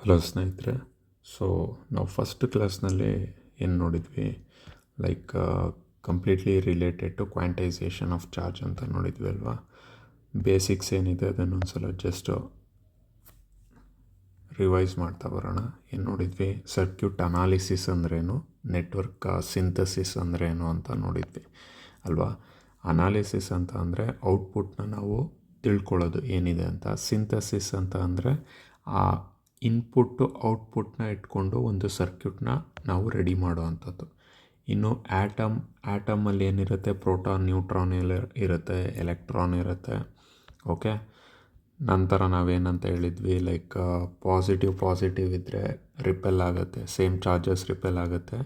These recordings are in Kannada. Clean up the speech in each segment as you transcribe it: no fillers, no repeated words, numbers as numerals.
ಹಲೋ ಸ್ನೇಹಿತರೆ. ಸೊ ನಾವು ಫಸ್ಟ್ ಕ್ಲಾಸ್ನಲ್ಲಿ ಏನು ನೋಡಿದ್ವಿ, like completely related to quantisation of charge ಅಂತ ನೋಡಿದ್ವಿ ಅಲ್ವಾ. ಬೇಸಿಕ್ಸ್ ಏನಿದೆ ಅದನ್ನೊಂದ್ಸಲ ಜಸ್ಟ್ ರಿವೈಸ್ ಮಾಡ್ತಾ ಬರೋಣ. ಏನು ನೋಡಿದ್ವಿ, ಸರ್ಕ್ಯೂಟ್ ಅನಾಲಿಸಿಸ್ ಅಂದ್ರೇನು, ನೆಟ್ವರ್ಕ್ ಸಿಂಥಸಿಸ್ ಅಂದ್ರೇನು ಅಂತ ನೋಡಿದ್ವಿ ಅಲ್ವಾ. ಅನಾಲಿಸಿಸ್ ಅಂತ ಅಂದರೆ ಔಟ್ಪುಟ್ನ ನಾವು ತಿಳ್ಕೊಳ್ಳೋದು ಏನಿದೆ ಅಂತ. ಸಿಂಥಸಿಸ್ ಅಂತ ಅಂದರೆ ಆ ಇನ್ಪುಟ್ಟು ಔಟ್ಪುಟ್ನ ಇಟ್ಕೊಂಡು ಒಂದು ಸರ್ಕ್ಯೂಟ್ನ ನಾವು ರೆಡಿ ಮಾಡೋ ಅಂಥದ್ದು. ಇನ್ನು ಆ್ಯಟಮಲ್ಲಿ ಏನಿರುತ್ತೆ, ಪ್ರೋಟಾನ್ ನ್ಯೂಟ್ರಾನ್ ಇರುತ್ತೆ, ಎಲೆಕ್ಟ್ರಾನ್ ಇರುತ್ತೆ. ಓಕೆ, ನಂತರ ನಾವೇನಂತ ಹೇಳಿದ್ವಿ, ಲೈಕ್ ಪಾಸಿಟಿವ್ ಇದ್ದರೆ ರಿಪೆಲ್ ಆಗುತ್ತೆ, ಸೇಮ್ ಚಾರ್ಜಸ್ ರಿಪೆಲ್ ಆಗುತ್ತೆ.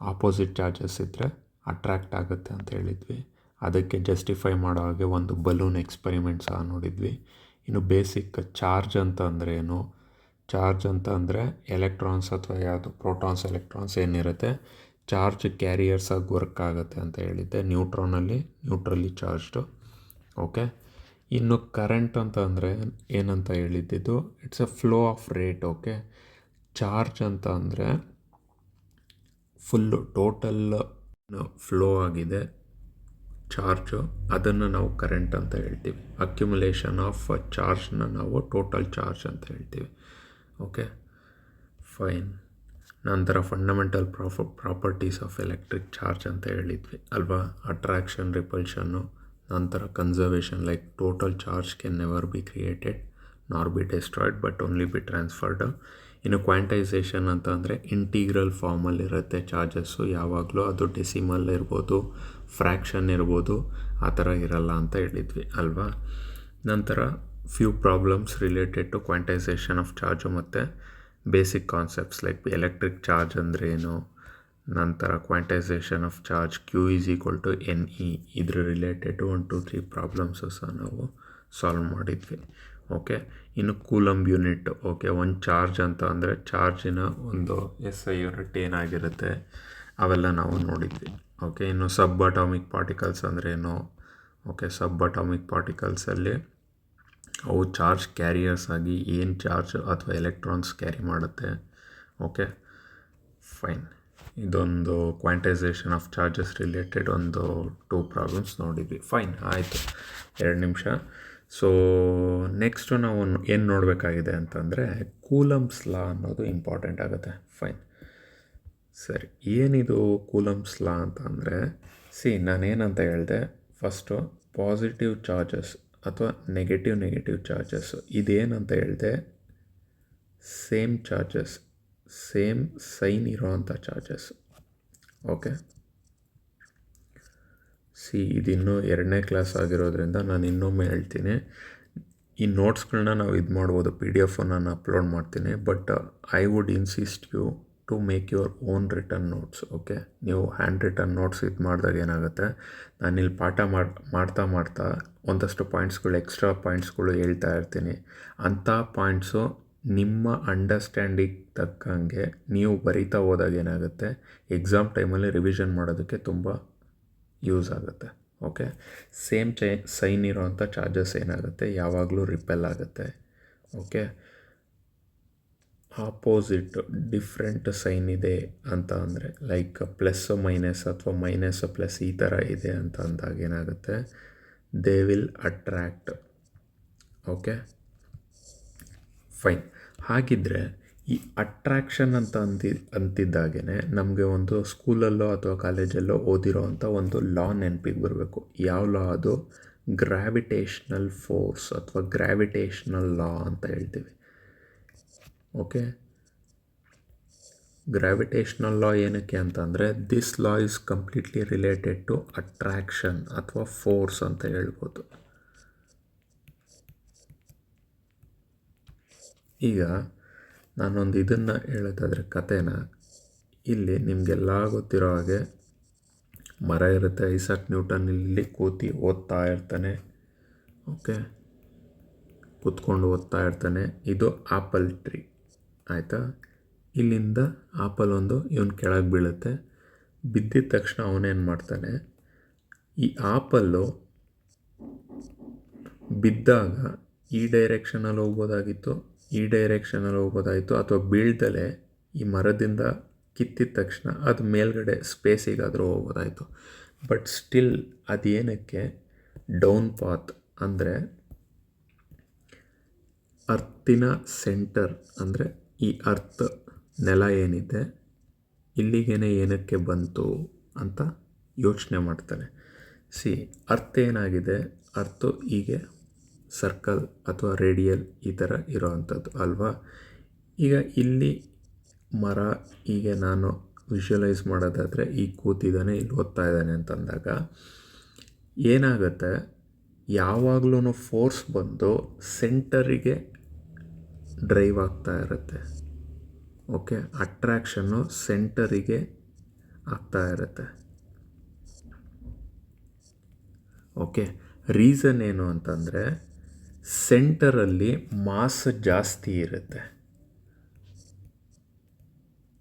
ಆಪೋಸಿಟ್ ಚಾರ್ಜಸ್ ಇದ್ದರೆ ಅಟ್ರ್ಯಾಕ್ಟ್ ಆಗುತ್ತೆ ಅಂತ ಹೇಳಿದ್ವಿ. ಅದಕ್ಕೆ ಜಸ್ಟಿಫೈ ಮಾಡೋ ಹಾಗೆ ಒಂದು ಬಲೂನ್ ಎಕ್ಸ್ಪರಿಮೆಂಟ್ ಸಹ ನೋಡಿದ್ವಿ. ಇನ್ನು ಬೇಸಿಕ್ ಚಾರ್ಜ್ ಅಂತ ಅಂದರೆ ಏನು, ಚಾರ್ಜ್ ಅಂತ ಅಂದರೆ ಎಲೆಕ್ಟ್ರಾನ್ಸ್ ಅಥವಾ ಯಾವುದು ಪ್ರೋಟಾನ್ಸ್ ಎಲೆಕ್ಟ್ರಾನ್ಸ್ ಏನಿರುತ್ತೆ ಚಾರ್ಜ್ ಕ್ಯಾರಿಯರ್ಸ್ ಆಗಿ ವರ್ಕ್ ಆಗುತ್ತೆ ಅಂತ ಹೇಳಿದ್ದೆ. ನ್ಯೂಟ್ರಲಿ ಚಾರ್ಜ್ಡು. ಓಕೆ, ಇನ್ನು ಕರೆಂಟ್ ಅಂತ ಅಂದರೆ ಏನಂತ ಹೇಳಿದ್ದು, it's A flow of rate. Okay, charge ಅಂತ ಅಂದರೆ ಫುಲ್ಲು ಟೋಟಲ್ ಫ್ಲೋ ಆಗಿದೆ ಚಾರ್ಜು, ಅದನ್ನು ನಾವು ಕರೆಂಟ್ ಅಂತ ಹೇಳ್ತೀವಿ. ಅಕ್ಯುಮುಲೇಷನ್ ಆಫ್ ಚಾರ್ಜ್ನ ನಾವು ಟೋಟಲ್ ಚಾರ್ಜ್ ಅಂತ ಹೇಳ್ತೀವಿ. Okay fine. ನಂತರ fundamental properties of electric charge ಅಂತ ಹೇಳಿದ್ವಿ ಅಲ್ವಾ. ಅಟ್ರಾಕ್ಷನ್, ರಿಪಲ್ಷನ್ನು, ನಂತರ conservation, like total charge can never be created nor be destroyed but only be transferred. ಇನ್ನು ಕ್ವಾಂಟೈಸೇಷನ್ ಅಂತ ಅಂದರೆ ಇಂಟೀಗ್ರಲ್ ಫಾರ್ಮಲ್ಲಿರುತ್ತೆ ಚಾರ್ಜಸ್ಸು, ಯಾವಾಗಲೂ ಅದು ಡೆಸಿಮಲ್ ಇರ್ಬೋದು, ಫ್ರ್ಯಾಕ್ಷನ್ ಇರ್ಬೋದು, ಆ ಥರ ಇರಲ್ಲ ಅಂತ ಹೇಳಿದ್ವಿ ಅಲ್ವಾ. ನಂತರ few problems related to quantisation of charge ಮತ್ತು basic concepts like electric charge ಅಂದರೆ ಏನು, ನಂತರ quantisation of charge Q = NE, ಇದ್ರ ರಿಲೇಟೆಡ್ 1 2 3 ಪ್ರಾಬ್ಲಮ್ಸು ಸಹ ನಾವು ಸಾಲ್ವ್ ಮಾಡಿದ್ವಿ. ಓಕೆ, ಇನ್ನು ಕೂಲಂಬ್ ಯೂನಿಟ್. ಓಕೆ, ಒಂದು ಚಾರ್ಜ್ ಅಂತ ಅಂದರೆ ಚಾರ್ಜಿನ ಒಂದು SI ಯೂನಿಟ್ ಏನಾಗಿರುತ್ತೆ ಅವೆಲ್ಲ ನಾವು ನೋಡಿದ್ವಿ. ಓಕೆ, ಇನ್ನು ಸಬ್ ಅಟಾಮಿಕ್ ಪಾರ್ಟಿಕಲ್ಸ್ ಅಂದ್ರೇನು. ಓಕೆ, ಸಬ್ ಅಟಾಮಿಕ್ ಪಾರ್ಟಿಕಲ್ಸಲ್ಲಿ ಅವು ಚಾರ್ಜ್ ಕ್ಯಾರಿಯರ್ಸ್ ಆಗಿ ಏನು ಚಾರ್ಜ್ ಅಥವಾ ಎಲೆಕ್ಟ್ರಾನ್ಸ್ ಕ್ಯಾರಿ ಮಾಡುತ್ತೆ. Okay fine. ಇದೊಂದು ಕ್ವಾಂಟೈಸೇಷನ್ ಆಫ್ ಚಾರ್ಜಸ್ ರಿಲೇಟೆಡ್ ಒಂದು 2 ಪ್ರಾಬ್ಲಮ್ಸ್ ನೋಡಿದ್ವಿ. ಫೈನ್, ಆಯಿತು, 2 ನಿಮಿಷ. ಸೊ ನೆಕ್ಸ್ಟು ನಾವು ಏನು ನೋಡಬೇಕಾಗಿದೆ ಅಂತಂದರೆ ಕೂಲಂಬ್ಸ್ ಲಾ ಅನ್ನೋದು ಇಂಪಾರ್ಟೆಂಟ್ ಆಗುತ್ತೆ. ಫೈನ್, ಸರಿ. ಏನಿದು ಕೂಲಂಬ್ಸ್ ಲಾ ಅಂತ ಅಂದರೆ, ನಾನೇನಂತ ಹೇಳಿದೆ, ಫಸ್ಟು ಪಾಸಿಟಿವ್ ಚಾರ್ಜಸ್ ಅಥವಾ ನೆಗೆಟಿವ್ ಚಾರ್ಜಸ್ಸು ಇದೇನಂತ ಹೇಳಿದೆ, ಸೇಮ್ ಚಾರ್ಜಸ್, ಸೇಮ್ ಸೈನ್ ಇರೋವಂಥ ಚಾರ್ಜಸ್ಸು. ಓಕೆ, ಇದಿನ್ನೂ 2ನೇ ಕ್ಲಾಸ್ ಆಗಿರೋದ್ರಿಂದ ನಾನು ಇನ್ನೊಮ್ಮೆ ಹೇಳ್ತೀನಿ. ಈ ನೋಟ್ಸ್ಗಳನ್ನ ನಾವು ಇದು ಮಾಡ್ಬೋದು, PDF ನಾನು ಅಪ್ಲೋಡ್ ಮಾಡ್ತೀನಿ. But I would insist you to make your own written notes. Okay, ನೀವು ಹ್ಯಾಂಡ್ ರಿಟರ್ನ್ ನೋಟ್ಸ್ ಇದು ಮಾಡಿದಾಗ ಏನಾಗುತ್ತೆ, ನಾನಿಲ್ಲಿ ಪಾಠ ಮಾಡ್ತಾ ಒಂದಷ್ಟು ಪಾಯಿಂಟ್ಸ್ಗಳು, ಎಕ್ಸ್ಟ್ರಾ ಪಾಯಿಂಟ್ಸ್ಗಳು ಹೇಳ್ತಾ ಇರ್ತೀನಿ. ಅಂಥ ಪಾಯಿಂಟ್ಸು ನಿಮ್ಮ ಅಂಡರ್ಸ್ಟ್ಯಾಂಡಿಂಗ್ ತಕ್ಕಂಗೆ ನೀವು ಬರಿತಾ ಹೋದಾಗ ಏನಾಗುತ್ತೆ, ಎಕ್ಸಾಮ್ ಟೈಮಲ್ಲಿ ರಿವಿಷನ್ ಮಾಡೋದಕ್ಕೆ ತುಂಬ ಯೂಸ್ ಆಗುತ್ತೆ. ಓಕೆ, ಸೇಮ್ ಸೈನ್ ಇರೋವಂಥ ಚಾರ್ಜಸ್ ಏನಾಗುತ್ತೆ, ಯಾವಾಗಲೂ ರಿಪೆಲ್ ಆಗುತ್ತೆ. ಓಕೆ, ಆಪೋಸಿಟ್ ಡಿಫ್ರೆಂಟ್ ಸೈನ್ ಇದೆ ಅಂತ ಅಂದರೆ, ಲೈಕ್ ಪ್ಲಸ್ ಮೈನಸ್ ಅಥವಾ ಮೈನಸ್ ಪ್ಲಸ್ ಈ ಥರ ಇದೆ ಅಂತ ಅಂದಾಗ ಏನಾಗುತ್ತೆ, they will attract. Okay fine. ಹಾಗಿದ್ದರೆ ಈ ಅಟ್ರ್ಯಾಕ್ಷನ್ ಅಂತ ಅಂತಿದ್ದಾಗೇ ನಮಗೆ ಒಂದು ಸ್ಕೂಲಲ್ಲೋ ಅಥವಾ ಕಾಲೇಜಲ್ಲೋ ಓದಿರೋ ಅಂಥ ಒಂದು ಲಾ ನೆನಪಿಗೆ ಬರಬೇಕು. ಯಾವ ಲಾ ಅದು? ಗ್ರಾವಿಟೇಷ್ನಲ್ ಫೋರ್ಸ್ ಅಥವಾ ಗ್ರಾವಿಟೇಷ್ನಲ್ ಲಾ ಅಂತ ಹೇಳ್ತೀವಿ. ಓಕೆ, ಗ್ರಾವಿಟೇಷ್ನಲ್ ಲಾ ಏನಕ್ಕೆ ಅಂತಂದರೆ, this law is completely related to attraction ಅಥವಾ ಫೋರ್ಸ್ ಅಂತ ಹೇಳ್ಬೋದು. ಈಗ ನಾನೊಂದು ಇದನ್ನು ಹೇಳೋದಾದರೆ ಕಥೆನ, ಇಲ್ಲಿ ನಿಮಗೆಲ್ಲ ಗೊತ್ತಿರೋ ಹಾಗೆ ಮರ ಇರುತ್ತೆ, ಐಸಾಕ್ ನ್ಯೂಟನ್ ಇಲ್ಲಿ ಓದ್ತಾ ಇರ್ತಾನೆ. ಓಕೆ, ಕೂತ್ಕೊಂಡು ಓದ್ತಾ ಇರ್ತಾನೆ. ಇದು ಆಪಲ್ ಟ್ರೀ ಆಯಿತಾ. ಇಲ್ಲಿಂದ ಆಪಲ್ ಒಂದು ಇವನು ಕೆಳಗೆ ಬೀಳುತ್ತೆ. ಬಿದ್ದಿದ ತಕ್ಷಣ ಅವನೇನು ಮಾಡ್ತಾನೆ, ಈ ಆಪಲ್ಲು ಬಿದ್ದಾಗ ಈ ಡೈರೆಕ್ಷನಲ್ಲಿ ಹೋಗ್ಬೋದಾಗಿತ್ತು ಈ ಡೈರೆಕ್ಷನಲ್ಲಿ ಹೋಗೋದಾಯಿತು, ಅಥವಾ ಬೀಳ್ದಲೆ ಈ ಮರದಿಂದ ಕಿತ್ತಿದ ತಕ್ಷಣ ಅದು ಮೇಲ್ಗಡೆ ಸ್ಪೇಸಿಗಾದರೂ ಹೋಗೋದಾಯಿತು. ಬಟ್ ಸ್ಟಿಲ್ ಅದೇನಕ್ಕೆ ಡೌನ್ ಪಾತ್ ಅಂದರೆ ಅರ್ತಿನ ಸೆಂಟರ್, ಅಂದರೆ ಈ ಅರ್ತ್ ನೆಲ ಏನಿದೆ ಇಲ್ಲಿಗೇನೆ ಏನಕ್ಕೆ ಬಂತು ಅಂತ ಯೋಚನೆ ಮಾಡ್ತಾರೆ. ಅರ್ತ್ ಏನಾಗಿದೆ, ಅರ್ತು ಹೀಗೆ ಸರ್ಕಲ್ ಅಥವಾ ರೇಡಿಯಲ್ ಈ ಥರ ಇರೋವಂಥದ್ದು ಅಲ್ವಾ. ಈಗ ಇಲ್ಲಿ ಮರ ಹೀಗೆ ನಾನು ವಿಷುವಲೈಸ್ ಮಾಡೋದಾದರೆ ಈಗ ಕೂತಿದ್ದಾನೆ, ಇಲ್ಲಿ ಓದ್ತಾ ಇದ್ದಾನೆ ಅಂತಂದಾಗ ಏನಾಗುತ್ತೆ, ಯಾವಾಗಲೂ ಫೋರ್ಸ್ ಬಂದು ಸೆಂಟರಿಗೆ ಡ್ರೈವ್ ಆಗ್ತಾ ಇರುತ್ತೆ. ಓಕೆ, ಅಟ್ರ್ಯಾಕ್ಷನ್ನು ಸೆಂಟರಿಗೆ ಆಗ್ತಾ ಇರುತ್ತೆ. ಓಕೆ, ರೀಸನ್ ಏನು ಅಂತಂದರೆ ಸೆಂಟರಲ್ಲಿ ಮಾಸ್ ಜಾಸ್ತಿ ಇರುತ್ತೆ.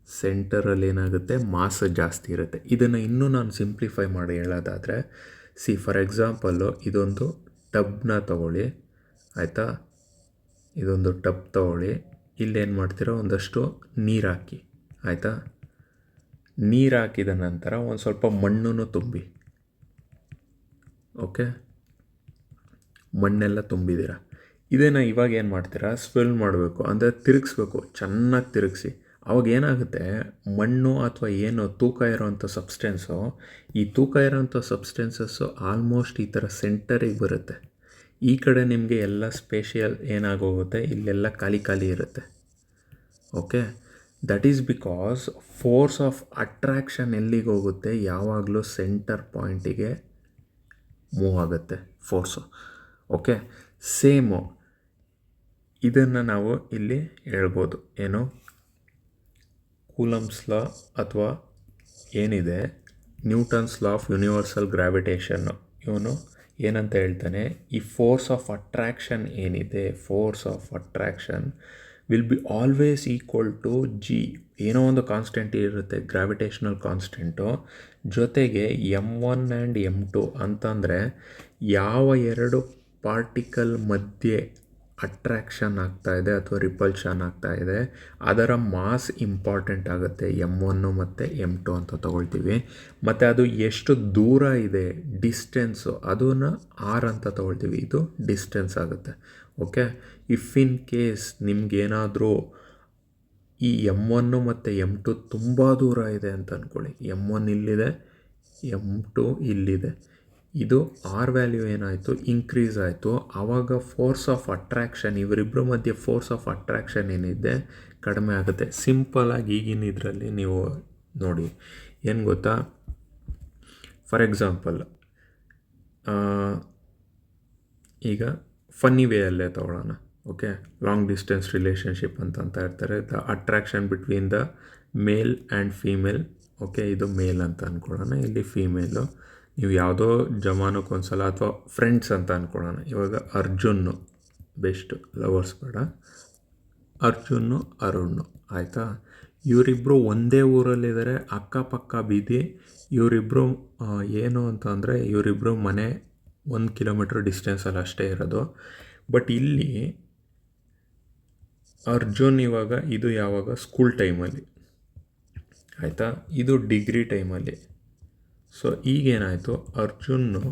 ಸೆಂಟರಲ್ಲಿ ಏನಾಗುತ್ತೆ, ಮಾಸ್ ಜಾಸ್ತಿ ಇರುತ್ತೆ. ಇದನ್ನು ಇನ್ನೂ ನಾನು ಸಿಂಪ್ಲಿಫೈ ಮಾಡಿ ಹೇಳೋದಾದರೆ, ಫಾರ್ ಎಕ್ಸಾಂಪಲ್ಲು ಇದೊಂದು ಟಬ್ನ ತಗೊಳ್ಳಿ, ಆಯಿತಾ. ಇದೊಂದು ಟಬ್ ತಗೊಳ್ಳಿ, ಇಲ್ಲೇನು ಮಾಡ್ತೀರೋ ಒಂದಷ್ಟು ನೀರು ಹಾಕಿ, ಆಯಿತಾ. ನೀರು ಹಾಕಿದ ನಂತರ ಒಂದು ಸ್ವಲ್ಪ ಮಣ್ಣನ್ನು ತುಂಬಿ, ಓಕೆ, ಮಣ್ಣೆಲ್ಲ ತುಂಬಿದ್ದೀರ. ಇದನ್ನು ಇವಾಗ ಏನು ಮಾಡ್ತೀರಾ, ಸ್ವೆಲ್ ಮಾಡಬೇಕು, ಅಂದರೆ ತಿರುಗಿಸ್ಬೇಕು, ಚೆನ್ನಾಗಿ ತಿರುಗಿಸಿ. ಅವಾಗ ಏನಾಗುತ್ತೆ, ಮಣ್ಣು ಅಥವಾ ಏನು ತೂಕ ಇರೋವಂಥ ಸಬ್ಸ್ಟೆನ್ಸು, ಈ ತೂಕ ಇರೋವಂಥ ಸಬ್ಸ್ಟೆನ್ಸಸ್ಸು ಆಲ್ಮೋಸ್ಟ್ ಈ ಥರ ಸೆಂಟರಿಗೆ ಬರುತ್ತೆ. ಈ ಕಡೆ ನಿಮಗೆ ಎಲ್ಲ ಸ್ಪೇಷಿಯಲ್ ಏನಾಗೋಗುತ್ತೆ, ಇಲ್ಲೆಲ್ಲ ಖಾಲಿ ಖಾಲಿ ಇರುತ್ತೆ. Okay, that is because force of attraction ಎಲ್ಲಿಗೆ ಹೋಗುತ್ತೆ, ಯಾವಾಗಲೂ ಸೆಂಟರ್ ಪಾಯಿಂಟಿಗೆ ಮೂವ್ ಆಗುತ್ತೆ ಫೋರ್ಸು. ಓಕೆ, ಸೇಮು ಇದನ್ನು ನಾವು ಇಲ್ಲಿ ಹೇಳ್ಬೋದು, ಏನು ಕೂಲಮ್ಸ್ ಲಾ ಅಥವಾ ಏನಿದೆ ನ್ಯೂಟನ್ಸ್ ಲಾ ಆಫ್ ಯೂನಿವರ್ಸಲ್ ಗ್ರಾವಿಟೇಷನ್ನು, ಇವನು ಏನಂತ ಹೇಳ್ತಾನೆ, ಈ ಫೋರ್ಸ್ ಆಫ್ ಅಟ್ರ್ಯಾಕ್ಷನ್ ಏನಿದೆ, force of attraction will be always equal to G. ಏನೋ ಒಂದು ಕಾನ್ಸ್ಟೆಂಟ್ ಇರುತ್ತೆ, ಗ್ರಾವಿಟೇಷನಲ್ ಕಾನ್ಸ್ಟೆಂಟು, ಜೊತೆಗೆ M1 ಆ್ಯಂಡ್ M2 ಅಂತಂದರೆ ಯಾವ ಎರಡು ಪಾರ್ಟಿಕಲ್ ಮಧ್ಯೆ ಅಟ್ರ್ಯಾಕ್ಷನ್ ಆಗ್ತಾಯಿದೆ ಅಥವಾ ರಿಪಲ್ಷನ್ ಆಗ್ತಾಯಿದೆ ಅದರ ಮಾಸ್ ಇಂಪಾರ್ಟೆಂಟ್ ಆಗುತ್ತೆ. M1 ಮತ್ತು M2 ಅಂತ ತಗೊಳ್ತೀವಿ. ಮತ್ತು ಅದು ಎಷ್ಟು ದೂರ ಇದೆ, ಡಿಸ್ಟೆನ್ಸು, ಅದನ್ನು R ಅಂತ ತಗೊಳ್ತೀವಿ. ಇದು ಡಿಸ್ಟೆನ್ಸ್ ಆಗುತ್ತೆ. ಓಕೆ, ಇಫ್ ಇನ್ ಕೇಸ್ ನಿಮಗೇನಾದರೂ ಈ M1 ಮತ್ತು M2 ತುಂಬ ದೂರ ಇದೆ ಅಂತ ಅಂದ್ಕೊಳ್ಳಿ, M1 ಇಲ್ಲಿದೆ, M2 ಇಲ್ಲಿದೆ, ಇದು ಆರ್ ವ್ಯಾಲ್ಯೂ ಏನಾಯಿತು, ಇನ್ಕ್ರೀಸ್ ಆಯಿತು. ಆವಾಗ ಫೋರ್ಸ್ ಆಫ್ ಅಟ್ರ್ಯಾಕ್ಷನ್, ಇವರಿಬ್ಬರ ಮಧ್ಯೆ ಫೋರ್ಸ್ ಆಫ್ ಅಟ್ರ್ಯಾಕ್ಷನ್ ಏನಿದೆ ಕಡಿಮೆ ಆಗುತ್ತೆ. ಸಿಂಪಲಾಗಿ ಈಗಿನ ಇದರಲ್ಲಿ ನೀವು ನೋಡಿ, ಏನು ಗೊತ್ತಾ, ಫಾರ್ ಎಕ್ಸಾಂಪಲ್ ಈಗ ಫನ್ನಿ ವೇಯಲ್ಲೇ ತೊಗೊಳ್ಳೋಣ. ಓಕೆ, ಲಾಂಗ್ ಡಿಸ್ಟೆನ್ಸ್ ರಿಲೇಷನ್ಶಿಪ್ ಅಂತ ಇರ್ತಾರೆ, the attraction between the male and female. Okay, ಇದು ಮೇಲ್ ಅಂತ ಅಂದ್ಕೊಳ್ಳೋಣ, ಇಲ್ಲಿ ಫೀಮೇಲು. ನೀವು ಯಾವುದೋ ಜಮಾನಕ್ಕೊಂದ್ಸಲ ಅಥವಾ ಫ್ರೆಂಡ್ಸ್ ಅಂತ ಅಂದ್ಕೊಳ್ಳೋಣ. ಇವಾಗ ಅರ್ಜುನ್ನು, ಬೆಸ್ಟ್ ಲವರ್ಸ್ ಬೇಡ, ಅರ್ಜುನ್ನು ಅರುಣ್ಣು, ಆಯಿತಾ. ಇವರಿಬ್ಬರು ಒಂದೇ ಊರಲ್ಲಿದ್ದಾರೆ, ಅಕ್ಕಪಕ್ಕ ಬೀದಿ. ಇವರಿಬ್ಬರು ಏನು ಅಂತ ಅಂದರೆ ಇವರಿಬ್ಬರು ಮನೆ 1 ಕಿಲೋಮೀಟ್ರ್ ಡಿಸ್ಟೆನ್ಸಲ್ಲಿ ಅಷ್ಟೇ ಇರೋದು. ಬಟ್ ಇಲ್ಲಿ ಅರ್ಜುನ್ ಇವಾಗ ಇದು ಯಾವಾಗ ಸ್ಕೂಲ್ ಟೈಮಲ್ಲಿ, ಆಯಿತಾ, ಇದು ಡಿಗ್ರಿ ಟೈಮಲ್ಲಿ. ಸೊ ಈಗೇನಾಯಿತು, ಅರ್ಜುನ್ನು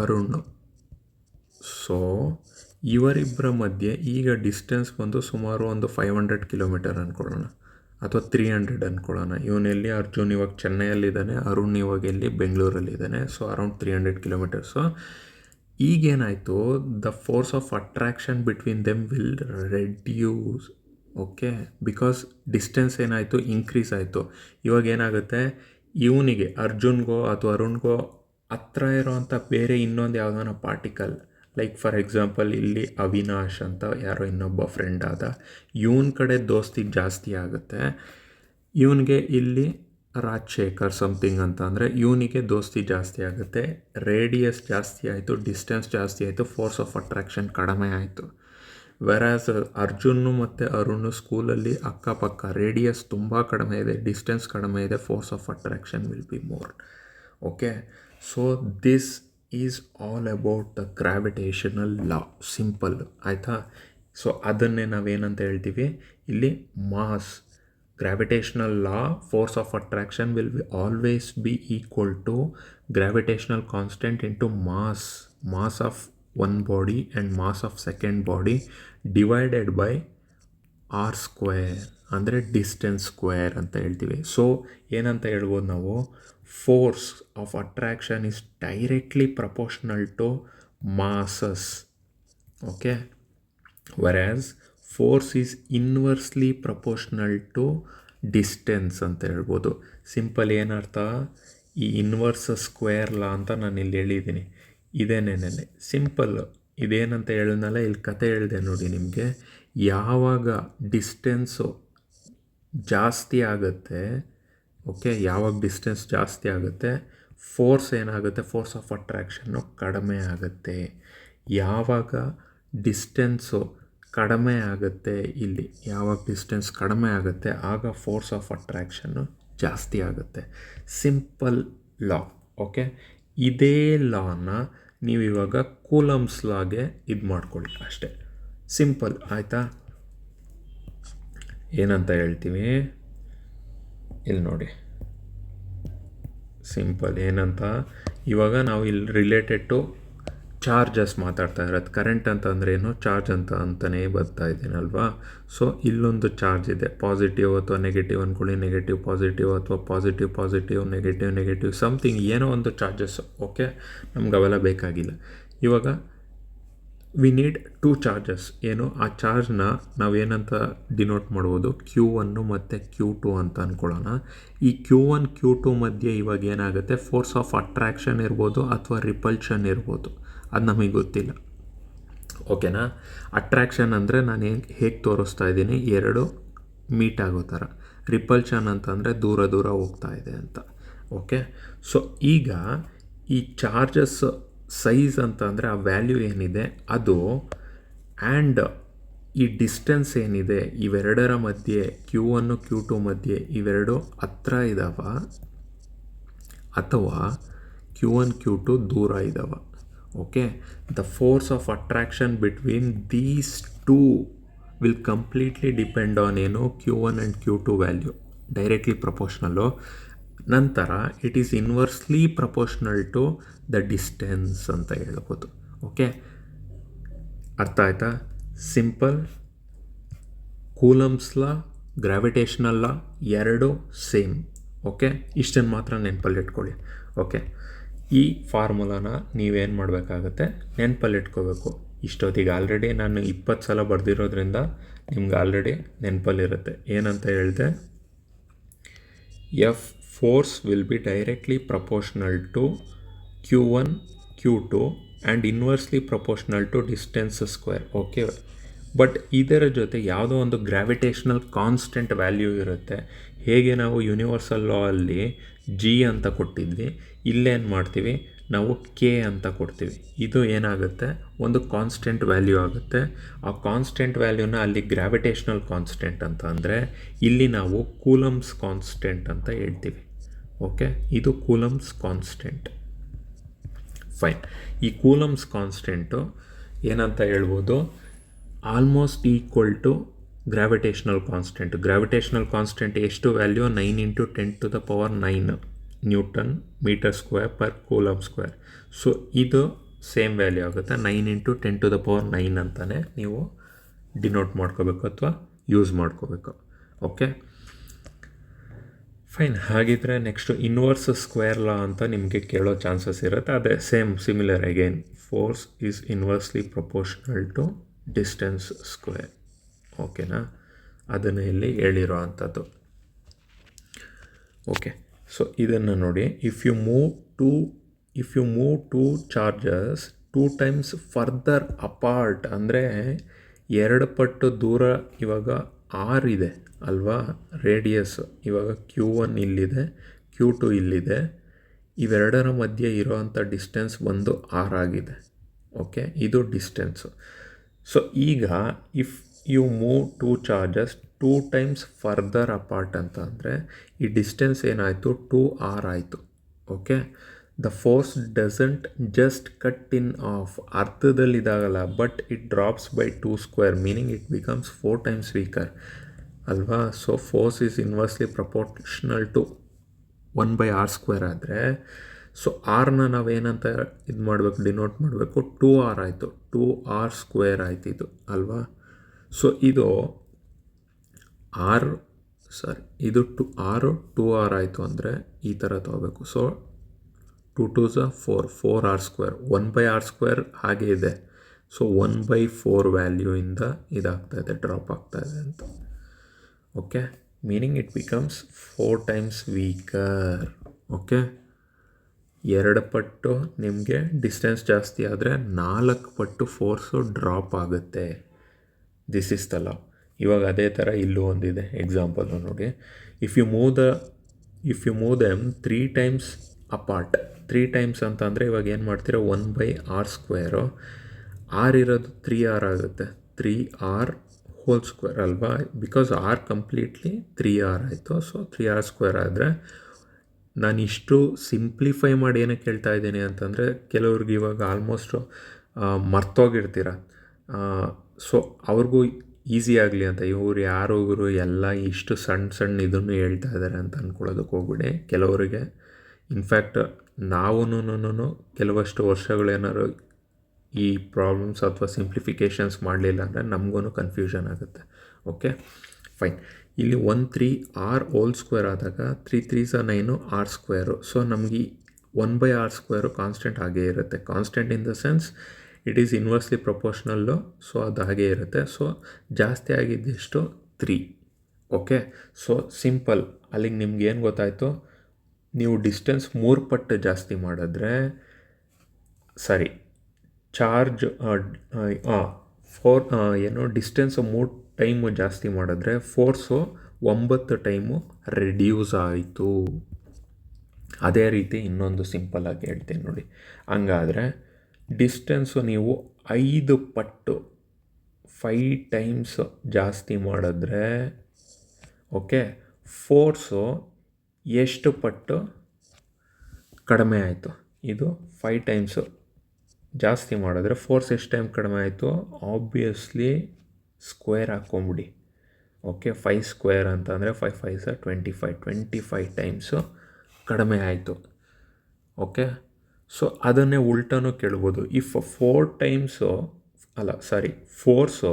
ಅರುಣ್ಣು. ಸೊ ಇವರಿಬ್ಬರ ಮಧ್ಯೆ ಈಗ ಡಿಸ್ಟೆನ್ಸ್ ಬಂದು ಸುಮಾರು ಒಂದು 500 ಕಿಲೋಮೀಟರ್ ಅಂದ್ಕೊಳ್ಳೋಣ, ಅಥವಾ 300 ಅಂದ್ಕೊಳ್ಳೋಣ. ಇವನೆಲ್ಲಿ, ಅರ್ಜುನ್ ಇವಾಗ ಚೆನ್ನೈಯಲ್ಲಿದ್ದಾನೆ, ಅರುಣ್ ಇವಾಗ ಎಲ್ಲಿ, ಬೆಂಗಳೂರಲ್ಲಿದ್ದಾನೆ. So around 300 kilometres. ಈಗೇನಾಯಿತು, the force of attraction between them will reduce. Okay, because distance ಏನಾಯಿತು, ಇನ್ಕ್ರೀಸ್ ಆಯಿತು. ಇವಾಗ ಏನಾಗುತ್ತೆ, ಇವನಿಗೆ ಅರ್ಜುನ್ಗೋ ಅಥವಾ ಅರುಣ್ಗೋ ಹತ್ರ ಇರೋವಂಥ ಬೇರೆ ಇನ್ನೊಂದು ಯಾವುದಾನ ಪಾರ್ಟಿಕಲ್, ಲೈಕ್ ಫಾರ್ ಎಕ್ಸಾಂಪಲ್ ಇಲ್ಲಿ ಅವಿನಾಶ್ ಅಂತ ಯಾರೋ ಇನ್ನೊಬ್ಬ ಫ್ರೆಂಡ್ ಆದ, ಇವನ ಕಡೆ ದೋಸ್ತಿ ಜಾಸ್ತಿ ಆಗುತ್ತೆ. ಇವನಿಗೆ ಇಲ್ಲಿ ರಾಜಶೇಖರ್ ಸಮಥಿಂಗ್ ಅಂತ ಅಂದರೆ ಇವನಿಗೆ ದೋಸ್ತಿ ಜಾಸ್ತಿ ಆಗುತ್ತೆ. ರೇಡಿಯಸ್ ಜಾಸ್ತಿ ಆಯಿತು, ಡಿಸ್ಟೆನ್ಸ್ ಜಾಸ್ತಿ ಆಯಿತು, ಫೋರ್ಸ್ ಆಫ್ ಅಟ್ರ್ಯಾಕ್ಷನ್ ಕಡಿಮೆ ಆಯಿತು. ವೆರಾಸ್ ಅರ್ಜುನ್ನು ಮತ್ತು ಅರುಣ್ ಸ್ಕೂಲಲ್ಲಿ ಅಕ್ಕಪಕ್ಕ, ರೇಡಿಯಸ್ ತುಂಬ ಕಡಿಮೆ ಇದೆ, ಡಿಸ್ಟೆನ್ಸ್ ಕಡಿಮೆ ಇದೆ, force of attraction will be more. Okay, so this is all about the gravitational law, simple, ಆಯಿತಾ. ಸೊ ಅದನ್ನೇ ನಾವೇನಂತ ಹೇಳ್ತೀವಿ ಇಲ್ಲಿ mass. Gravitational law force of attraction will always be equal to gravitational constant into mass of one body and mass of second body divided by r square, ಅಂದರೆ ಡಿಸ್ಟೆನ್ಸ್ ಸ್ಕ್ವೇರ್ ಅಂತ ಹೇಳ್ತೀವಿ. ಸೊ ಏನಂತ ಹೇಳ್ಬೋದು ನಾವು, force of attraction is directly proportional to masses, okay, whereas force is inversely proportional to distance ಅಂತ ಹೇಳ್ಬೋದು. ಸಿಂಪಲ್ ಏನರ್ಥ, ಈ ಇನ್ವರ್ಸ್ ಸ್ಕ್ವೇರ್ ಲಾ ಅಂತ ನಾನು ಇಲ್ಲಿ ಹೇಳಿದ್ದೀನಿ, ಇದೇನೇನೆ ಸಿಂಪಲ್. ಇದೇನಂತ ಹೇಳಿದ್ನಲ್ಲ, ಇಲ್ಲಿ ಕತೆ ಹೇಳಿದೆ ನೋಡಿ ನಿಮಗೆ. ಯಾವಾಗ ಡಿಸ್ಟೆನ್ಸು ಜಾಸ್ತಿ ಆಗುತ್ತೆ, ಓಕೆ, ಯಾವಾಗ ಡಿಸ್ಟೆನ್ಸ್ ಜಾಸ್ತಿ ಆಗುತ್ತೆ ಫೋರ್ಸ್ ಏನಾಗುತ್ತೆ, ಫೋರ್ಸ್ ಆಫ್ ಅಟ್ರಾಕ್ಷನ್ನು ಕಡಿಮೆ ಆಗುತ್ತೆ. ಯಾವಾಗ ಡಿಸ್ಟೆನ್ಸು ಕಡಿಮೆ ಆಗುತ್ತೆ, ಇಲ್ಲಿ ಯಾವಾಗ ಡಿಸ್ಟೆನ್ಸ್ ಕಡಿಮೆ ಆಗುತ್ತೆ ಆಗ ಫೋರ್ಸ್ ಆಫ್ ಅಟ್ರಾಕ್ಷನ್ನು ಜಾಸ್ತಿ ಆಗುತ್ತೆ. ಸಿಂಪಲ್ ಲಾ, ಓಕೆ. ಇದೇ ಲಾನ ನೀವು ಇವಾಗ ಕೂಲಂಬ್ಸ್ ಲಾಗೆ ಇದು ಮಾಡ್ಕೊಳ್ಳಿ ಅಷ್ಟೇ, ಸಿಂಪಲ್ ಆಯಿತಾ. ಏನಂತ ಹೇಳ್ತೀವಿ ಇಲ್ಲಿ ನೋಡಿ, ಸಿಂಪಲ್ ಏನಂತ, ಇವಾಗ ನಾವು ಇಲ್ಲಿ ರಿಲೇಟೆಡ್ ಟು ಚಾರ್ಜಸ್ ಮಾತಾಡ್ತಾ ಇರೋದು. ಕರೆಂಟ್ ಅಂತಂದರೆ ಏನು, ಚಾರ್ಜ್ ಅಂತಲೇ ಬರ್ತಾ ಇದ್ದೀನಲ್ವಾ. ಸೊ ಇಲ್ಲೊಂದು ಚಾರ್ಜ್ ಇದೆ, ಪಾಸಿಟಿವ್ ಅಥವಾ ನೆಗೆಟಿವ್ ಅಂದ್ಕೊಳ್ಳಿ, ನೆಗೆಟಿವ್ ಪಾಸಿಟಿವ್ ಅಥವಾ positive positive negative negative something ಏನೋ ಒಂದು ಚಾರ್ಜಸ್ಸು, ಓಕೆ. ನಮ್ಗೆ ಅವೆಲ್ಲ ಬೇಕಾಗಿಲ್ಲ. ಇವಾಗ ವಿ ನೀಡ್ 2 ಚಾರ್ಜಸ್. ಏನು, ಆ ಚಾರ್ಜ್ನ ನಾವೇನಂತ ಡಿನೋಟ್ ಮಾಡ್ಬೋದು, Q1 ಮತ್ತು Q2 ಅಂತ ಅಂದ್ಕೊಳ್ಳೋಣ. ಈ Q1 Q2 ಮಧ್ಯೆ ಇವಾಗ ಏನಾಗುತ್ತೆ, ಫೋರ್ಸ್ ಆಫ್ ಅಟ್ರಾಕ್ಷನ್ ಇರ್ಬೋದು ಅಥವಾ ರಿಪಲ್ಷನ್ ಇರ್ಬೋದು, ಅದು ನಮಗೆ ಗೊತ್ತಿಲ್ಲ, ಓಕೆನಾ. ಅಟ್ರಾಕ್ಷನ್ ಅಂದರೆ ನಾನು ಹೇಗೆ ತೋರಿಸ್ತಾ ಇದ್ದೀನಿ, ಎರಡು ಮೀಟ್ ಆಗೋ ಥರ. ರಿಪಲ್ಷನ್ ಅಂತಂದರೆ ದೂರ ದೂರ ಹೋಗ್ತಾ ಇದೆ ಅಂತ, ಓಕೆ. ಸೊ ಈಗ ಈ ಚಾರ್ಜಸ್ ಸೈಜ್ ಅಂತ ಅಂದರೆ ಆ ವ್ಯಾಲ್ಯೂ ಏನಿದೆ ಅದು, ಆ್ಯಂಡ್ ಈ ಡಿಸ್ಟೆನ್ಸ್ ಏನಿದೆ ಇವೆರಡರ ಮಧ್ಯೆ, Q1 Q2 ಮಧ್ಯೆ ಇವೆರಡು ಹತ್ರ ಇದ್ದಾವ ಅಥವಾ Q1 Q2 ದೂರ ಇದ್ದಾವ, okay. The force of attraction between these two will completely depend on ಏನು, Q1 and Q2 value directly proportional. ನಂತರ it is inversely proportional to the distance ಅಂತ ಹೇಳ್ಬೋದು, ಓಕೆ. ಅರ್ಥ ಆಯ್ತಾ, simple. Coulomb's law, gravitational law ಎರಡು ಸೇಮ್, ಓಕೆ. ಇಷ್ಟನ್ನು ಮಾತ್ರ ನೆನಪಲ್ಲಿಟ್ಕೊಳ್ಳಿ, ಓಕೆ. ಈ ಫಾರ್ಮುಲಾನ ನೀವೇನು ಮಾಡಬೇಕಾಗತ್ತೆ, ನೆನಪಲ್ಲಿಟ್ಕೋಬೇಕು. ಇಷ್ಟೊತ್ತಿಗೆ ಆಲ್ರೆಡಿ ನಾನು 20 ಸಲ ಬರೆದಿರೋದ್ರಿಂದ ನಿಮ್ಗೆ ಆಲ್ರೆಡಿ ನೆನಪಲ್ಲಿರುತ್ತೆ. ಏನಂತ ಹೇಳಿದೆ, F force will be directly proportional to Q1 Q2 and inversely proportional to distance square, okay. But ಇದರ ಜೊತೆ ಯಾವುದೋ ಒಂದು ಗ್ರಾವಿಟೇಷನಲ್ ಕಾನ್ಸ್ಟೆಂಟ್ ವ್ಯಾಲ್ಯೂ ಇರುತ್ತೆ. ಹೇಗೆ ನಾವು ಯೂನಿವರ್ಸಲ್ ಲಾ ಅಲ್ಲಿ G ಅಂತ ಕೊಟ್ಟಿದ್ವಿ, ಇಲ್ಲೇನು ಮಾಡ್ತೀವಿ ನಾವು K ಅಂತ ಕೊಡ್ತೀವಿ. ಇದು ಏನಾಗುತ್ತೆ, ಒಂದು ಕಾನ್ಸ್ಟೆಂಟ್ ವ್ಯಾಲ್ಯೂ ಆಗುತ್ತೆ. ಆ ಕಾನ್ಸ್ಟೆಂಟ್ ವ್ಯಾಲ್ಯೂನ ಅಲ್ಲಿ ಗ್ರಾವಿಟೇಷನಲ್ ಕಾನ್ಸ್ಟೆಂಟ್ ಅಂತ ಅಂದರೆ, ಇಲ್ಲಿ ನಾವು ಕೂಲಂಬ್ಸ್ ಕಾನ್ಸ್ಟೆಂಟ್ ಅಂತ ಹೇಳ್ತೀವಿ, ಓಕೆ. ಇದು ಕೂಲಂಬ್ಸ್ ಕಾನ್ಸ್ಟೆಂಟ್, ಫೈನ್. ಈ ಕೂಲಂಬ್ಸ್ ಕಾನ್ಸ್ಟೆಂಟು ಏನಂತ ಹೇಳ್ಬೋದು, almost equal to gravitational constant. Gravitational constant ಎಷ್ಟು value, 9 × 10⁹ newton metre square per coulomb square. So ಇದು ಸೇಮ್ ವ್ಯಾಲ್ಯೂ ಆಗುತ್ತೆ, 9 × 10⁹ ಅಂತಲೇ ನೀವು ಡಿನೋಟ್ ಮಾಡ್ಕೋಬೇಕು ಅಥವಾ ಯೂಸ್ ಮಾಡ್ಕೋಬೇಕು, ಓಕೆ. ಫೈನ್. ಹಾಗಿದ್ರೆ ನೆಕ್ಸ್ಟು ಇನ್ವರ್ಸ್ ಸ್ಕ್ವೇರ್ ಲಾ ಅಂತ ನಿಮಗೆ ಕೇಳೋ ಚಾನ್ಸಸ್ ಇರುತ್ತೆ. ಅದೇ same similar again, force is inversely proportional to distance square, ಓಕೆನಾ. ಅದನ್ನು ಇಲ್ಲಿ ಹೇಳಿರೋ ಅಂಥದ್ದು, ಓಕೆ. ಸೊ ಇದನ್ನು ನೋಡಿ, if you move two charges 2 times further apart, ಅಂದರೆ 2 ಪಟ್ಟು ದೂರ, ಇವಾಗ R ಇದೆ ಅಲ್ವಾ ರೇಡಿಯಸ್, ಇವಾಗ Q1 ಇಲ್ಲಿದೆ, Q2 ಇಲ್ಲಿದೆ, ಇವೆರಡರ ಮಧ್ಯೆ ಇರೋವಂಥ ಡಿಸ್ಟೆನ್ಸ್ ಒಂದು R ಆಗಿದೆ, ಓಕೆ. ಇದು ಡಿಸ್ಟೆನ್ಸು. ಸೊ ಈಗ if you move 2 charges 2 times further apart ಅಂತ ಅಂದರೆ ಈ ಡಿಸ್ಟೆನ್ಸ್ ಏನಾಯಿತು, 2R ಆಯಿತು, okay. The force doesn't just cut in half, ಅರ್ಧದಲ್ಲಿ ಇದಾಗಲ್ಲ, but it drops by 2 meaning it becomes 4 times weaker ಅಲ್ವಾ. So force is inversely proportional to 1/r² ಆದರೆ, ಸೊ ಆರ್ನ ನಾವೇನಂತ ಇದು ಮಾಡಬೇಕು, ಡಿನೋಟ್ ಮಾಡಬೇಕು, 2r ಆಯಿತು, 2r² ಆಯ್ತು ಇದು ಅಲ್ವಾ. ಸೊ ಇದು ಇದು 2r ಆಯಿತು ಅಂದರೆ ಈ ಥರ ತೊಗೋಬೇಕು. ಸೊ 2 2s 4, 4r², 1/r² ಹಾಗೆ ಇದೆ. ಸೊ 1/4 ವ್ಯಾಲ್ಯೂಯಿಂದ ಇದಾಗ್ತಾಯಿದೆ, ಡ್ರಾಪ್ ಆಗ್ತಾಯಿದೆ ಅಂತ. Okay, meaning it becomes 4 times weaker. Okay, 2 ಪಟ್ಟು ನಿಮಗೆ ಡಿಸ್ಟೆನ್ಸ್ ಜಾಸ್ತಿ ಆದರೆ 4 ಪಟ್ಟು ಫೋರ್ಸು ಡ್ರಾಪ್ ಆಗುತ್ತೆ. This is the law. ಇವಾಗ ಅದೇ ಥರ ಇಲ್ಲೂ ಒಂದಿದೆ ಎಕ್ಸಾಂಪಲ್ಲು ನೋಡಿ. If you move them 3 times apart, 3 times ಅಂತ ಅಂದರೆ ಇವಾಗ ಏನು ಮಾಡ್ತೀರಾ, 1/r², r ಇರೋದು 3r ಆಗುತ್ತೆ, 3r² ಅಲ್ವಾ, ಬಿಕಾಸ್ r ಕಂಪ್ಲೀಟ್ಲಿ 3r ಆಯಿತು. ಸೊ 3r² ಆದರೆ, ನಾನು ಇಷ್ಟು ಸಿಂಪ್ಲಿಫೈ ಮಾಡಿ ಏನಕ್ಕೆ ಹೇಳ್ತಾ ಇದ್ದೀನಿ ಅಂತಂದರೆ, ಕೆಲವ್ರಿಗೆ ಇವಾಗ ಆಲ್ಮೋಸ್ಟು ಮರ್ತೋಗಿರ್ತೀರ. ಸೊ ಅವ್ರಿಗೂ ಈಸಿ ಆಗಲಿ ಅಂತ ಇವ್ರು ಯಾರೊಬ್ಬರು ಎಲ್ಲ ಇಷ್ಟು ಸಣ್ಣ ಇದನ್ನು ಹೇಳ್ತಾ ಇದ್ದಾರೆ ಅಂತ ಅಂದ್ಕೊಳ್ಳೋದಕ್ಕೆ ಹೋಗ್ಬಿಡಿ. ಕೆಲವರಿಗೆ ಇನ್ಫ್ಯಾಕ್ಟ್ ನಾವೂ ಕೆಲವಷ್ಟು ವರ್ಷಗಳೇನಾದ್ರು ಈ ಪ್ರಾಬ್ಲಮ್ಸ್ ಅಥವಾ ಸಿಂಪ್ಲಿಫಿಕೇಷನ್ಸ್ ಮಾಡಲಿಲ್ಲ ಅಂದರೆ ನಮಗೂ ಕನ್ಫ್ಯೂಷನ್ ಆಗುತ್ತೆ. Okay fine. ಇಲ್ಲಿ 13r² ಆದಾಗ 3 3s 9 r². ಸೊ ನಮಗೆ 1/r² ಕಾನ್ಸ್ಟೆಂಟ್ ಹಾಗೇ ಇರುತ್ತೆ. Constant in the sense it is inversely ಪ್ರಪೋರ್ಷನಲ್ಲು. So ಅದು ಹಾಗೇ ಇರುತ್ತೆ. ಸೊ ಜಾಸ್ತಿ ಆಗಿದ್ದೆಷ್ಟು 3. Okay, so simple. ಅಲ್ಲಿಗೆ ನಿಮ್ಗೆ ಏನು ಗೊತ್ತಾಯಿತು, ನೀವು ಡಿಸ್ಟೆನ್ಸ್ 3 ಪಟ್ಟು ಜಾಸ್ತಿ ಮಾಡಿದ್ರೆ, ಸರಿ ಚಾರ್ಜ್ 4 ಡಿಸ್ಟೆನ್ಸ್ 3 ಟೈಮು ಜಾಸ್ತಿ ಮಾಡಿದ್ರೆ ಫೋರ್ಸು 9 ಟೈಮು ರೆಡ್ಯೂಸ್ ಆಯಿತು. ಅದೇ ರೀತಿ ಇನ್ನೊಂದು ಸಿಂಪಲ್ಲಾಗಿ ಹೇಳ್ತೀನಿ ನೋಡಿ. ಹಂಗಾದರೆ ಡಿಸ್ಟೆನ್ಸು ನೀವು 5 ಪಟ್ಟು 5 ಟೈಮ್ಸ್ ಜಾಸ್ತಿ ಮಾಡಿದ್ರೆ, ಓಕೆ, ಫೋರ್ಸು ಎಷ್ಟು ಪಟ್ಟು ಕಡಿಮೆ ಆಯಿತು. ಇದು 5 ಟೈಮ್ಸು ಜಾಸ್ತಿ ಮಾಡಿದ್ರೆ ಫೋರ್ಸ್ ಎಷ್ಟು ಟೈಮ್ ಕಡಿಮೆ ಆಯಿತು, ಆಬ್ವಿಯಸ್ಲಿ ಸ್ಕ್ವೇರ್ ಹಾಕ್ಕೊಂಬಿಡಿ. ಓಕೆ, 5² ಅಂತ ಅಂದರೆ 5 5s 25 ಟೈಮ್ಸು ಕಡಿಮೆ ಆಯಿತು. ಓಕೆ, ಸೊ ಅದನ್ನೇ ಉಲ್ಟನೂ ಕೇಳ್ಬೋದು. ಇಫ್ 4 ಟೈಮ್ಸು ಫೋರ್ಸು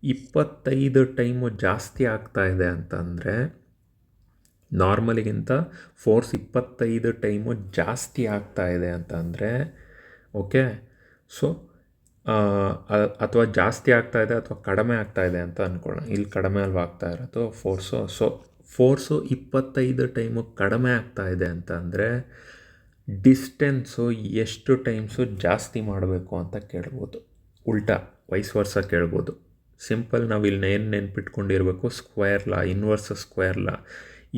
25 ಟೈಮು ಜಾಸ್ತಿ ಆಗ್ತಾಯಿದೆ ಅಂತಂದರೆ, ನಾರ್ಮಲಿಗಿಂತ ಫೋರ್ಸ್ 25 ಟೈಮು ಜಾಸ್ತಿ ಆಗ್ತಾಯಿದೆ ಅಂತಂದರೆ, ಓಕೆ, ಸೊ ಅಥವಾ ಜಾಸ್ತಿ ಆಗ್ತಾಯಿದೆ ಅಥವಾ ಕಡಿಮೆ ಆಗ್ತಾಯಿದೆ ಅಂತ ಅಂದ್ಕೊಳ್ಳೋಣ. ಇಲ್ಲಿ ಕಡಿಮೆ ಅಲ್ವಾ ಆಗ್ತಾ ಇರೋದು ಫೋರ್ಸು. ಸೊ ಫೋರ್ಸು 25 ಟೈಮು ಕಡಿಮೆ ಆಗ್ತಾಯಿದೆ ಅಂತ ಅಂದರೆ ಡಿಸ್ಟೆನ್ಸು ಎಷ್ಟು ಟೈಮ್ಸು ಜಾಸ್ತಿ ಮಾಡಬೇಕು ಅಂತ ಕೇಳ್ಬೋದು. ಉಲ್ಟಾ ವೈಸ್ ವರ್ಸ ಕೇಳ್ಬೋದು. ಸಿಂಪಲ್ ನಾವು ಇಲ್ಲಿ ಏನು ನೆನ್ಪಿಟ್ಕೊಂಡಿರಬೇಕು, ಸ್ಕ್ವೇರ್ ಲಾ, ಇನ್ವರ್ಸ್ ಸ್ಕ್ವೇರ್ ಲಾ.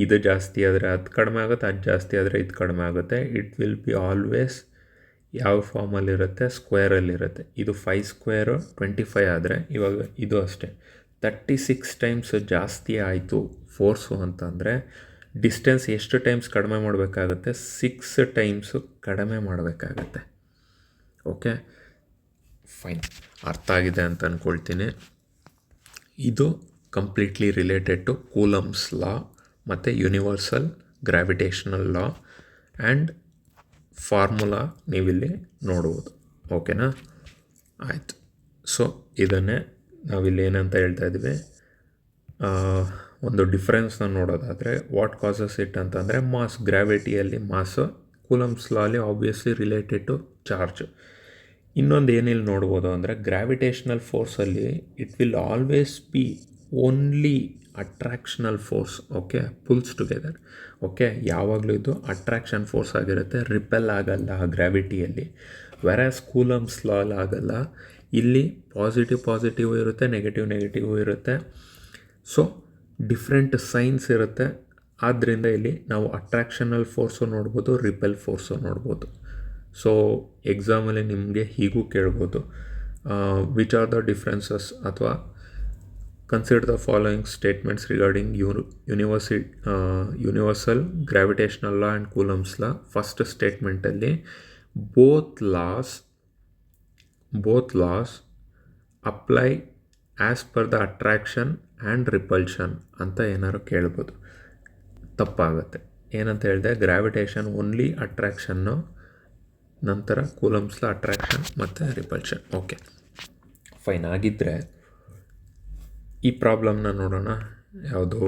ಇದು ಜಾಸ್ತಿ ಆದರೆ ಅದು ಕಡಿಮೆ ಆಗುತ್ತೆ, ಅದು ಜಾಸ್ತಿ ಆದರೆ ಇದು ಕಡಿಮೆ ಆಗುತ್ತೆ. ಇಟ್ ವಿಲ್ ಬಿ ಆಲ್ವೇಸ್ ಯಾವ ಫಾರ್ಮಲ್ಲಿರುತ್ತೆ, ಸ್ಕ್ವೇರಲ್ಲಿರುತ್ತೆ. ಇದು 5² 25 ಆದರೆ ಇವಾಗ ಇದು ಅಷ್ಟೇ 36 ಟೈಮ್ಸ್ ಜಾಸ್ತಿ ಆಯಿತು ಫೋರ್ಸು ಅಂತಂದರೆ ಡಿಸ್ಟೆನ್ಸ್ ಎಷ್ಟು ಟೈಮ್ಸ್ ಕಡಿಮೆ ಮಾಡಬೇಕಾಗುತ್ತೆ, 6 ಟೈಮ್ಸು ಕಡಿಮೆ ಮಾಡಬೇಕಾಗತ್ತೆ. ಓಕೆ ಫೈನ್, ಅರ್ಥ ಆಗಿದೆ ಅಂತ ಅಂದ್ಕೊಳ್ತೀನಿ. ಇದು completely related to Coulomb's law ಮತ್ತು universal gravitational law and formula ನೀವಿಲ್ಲಿ ನೋಡುವುದು. ಓಕೆನಾ, ಆಯಿತು. ಸೊ ಇದನ್ನೇ ನಾವಿಲ್ಲಿ ಏನಂತ ಹೇಳ್ತಾ ಇದ್ದೀವಿ, ಒಂದು ಡಿಫ್ರೆನ್ಸ್ನ ನೋಡೋದಾದರೆ ವಾಟ್ ಕಾಸಸ್ ಇಟ್ ಅಂತಂದರೆ ಮಾಸ್. ಗ್ರಾವಿಟಿಯಲ್ಲಿ ಮಾಸು, ಕೂಲಮ್ಸ್ ಲಾಲಿ ಆಬ್ವಿಯಸ್ಲಿ ರಿಲೇಟೆಡ್ ಟು ಚಾರ್ಜ್. ಇನ್ನೊಂದು ಏನಿಲ್ಲಿ ನೋಡ್ಬೋದು ಅಂದರೆ ಗ್ರಾವಿಟೇಷನಲ್ ಫೋರ್ಸಲ್ಲಿ it will always be only attractional force. Okay, pulls together. Okay, ಯಾವಾಗಲೂ ಇದು ಅಟ್ರಾಕ್ಷನ್ ಫೋರ್ಸ್ ಆಗಿರುತ್ತೆ, ರಿಪೆಲ್ ಆಗಲ್ಲ ಗ್ರಾವಿಟಿಯಲ್ಲಿ. ವೆರಾಸ್ ಕೂಲಮ್ಸ್ ಲಾಲ್ ಆಗಲ್ಲ. ಇಲ್ಲಿ ಪಾಸಿಟಿವ್ ಇರುತ್ತೆ, ನೆಗೆಟಿವ್ ಇರುತ್ತೆ. ಸೊ ಡಿಫ್ರೆಂಟ್ ಸೈನ್ಸ್ ಇರುತ್ತೆ. ಆದ್ದರಿಂದ ಇಲ್ಲಿ ನಾವು ಅಟ್ರಾಕ್ಷನಲ್ ಫೋರ್ಸು ನೋಡ್ಬೋದು, ರಿಪೆಲ್ ಫೋರ್ಸು ನೋಡ್ಬೋದು. ಸೊ ಎಕ್ಸಾಮಲ್ಲಿ ನಿಮಗೆ ಹೀಗೂ ಕೇಳ್ಬೋದು, ವಿಚ್ ಆರ್ ದ ಡಿಫ್ರೆನ್ಸಸ್ ಅಥವಾ consider the following statements regarding universal gravitational law and Coulomb's law. First ಸ್ಟೇಟ್ಮೆಂಟಲ್ಲಿ both laws apply as per the attraction and repulsion ಅಂತ ಏನಾದ್ರು ಕೇಳ್ಬೋದು. ತಪ್ಪಾಗುತ್ತೆ. ಏನಂತ ಹೇಳಿದೆ, ಗ್ರಾವಿಟೇಷನ್ ಓನ್ಲಿ ಅಟ್ರಾಕ್ಷನ್ನು, ನಂತರ ಕೂಲಮ್ಸ್ಲ ಅಟ್ರಾಕ್ಷನ್ ಮತ್ತು ರಿಪಲ್ಷನ್. Okay fine. ಆಗಿದ್ದರೆ ಈ ಪ್ರಾಬ್ಲಮ್ನ ನೋಡೋಣ. ಯಾವುದು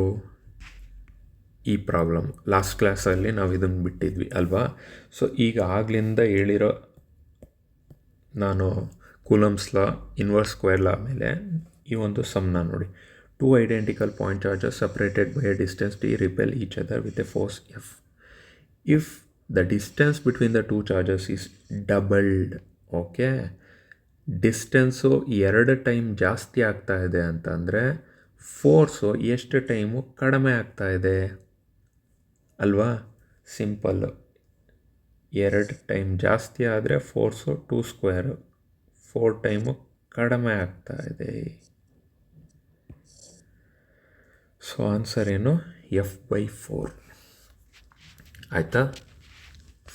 ಈ ಪ್ರಾಬ್ಲಮ್? ಲಾಸ್ಟ್ ಕ್ಲಾಸಲ್ಲಿ ನಾವು ಇದನ್ನು ಬಿಟ್ಟಿದ್ವಿ ಅಲ್ವಾ? ಸೊ ಈಗ ಆಗ್ಲಿಂದ ಹೇಳಿರೋ ನಾನು ಕೂಲಮ್ಸ್ ಲಾ, ಇನ್ವರ್ಸ್ ಸ್ಕ್ವೇರ್ ಲಾ ಮೇಲೆ ಈ ಒಂದು ಸಮ್ನ ನೋಡಿ. 2 identical point charges separated by a distance d repel each other with a force F. If the distance between the two charges is doubled, okay, distance 2 time ಜಾಸ್ತಿ ಆಗ್ತಾ ಇದೆ ಅಂತಂದರೆ ಫೋರ್ಸು ಎಷ್ಟು ಟೈಮು ಕಡಿಮೆ ಆಗ್ತಾ ಇದೆ ಅಲ್ವಾ? ಸಿಂಪಲ್ಲು. 2 ಟೈಮ್ ಜಾಸ್ತಿ ಆದರೆ ಫೋರ್ಸು 2², 4 ಟೈಮು ಕಡಿಮೆ ಆಗ್ತಾ ಇದೆ. ಸೊ ಆನ್ಸರ್ ಏನು? F/4. ಆಯಿತಾ?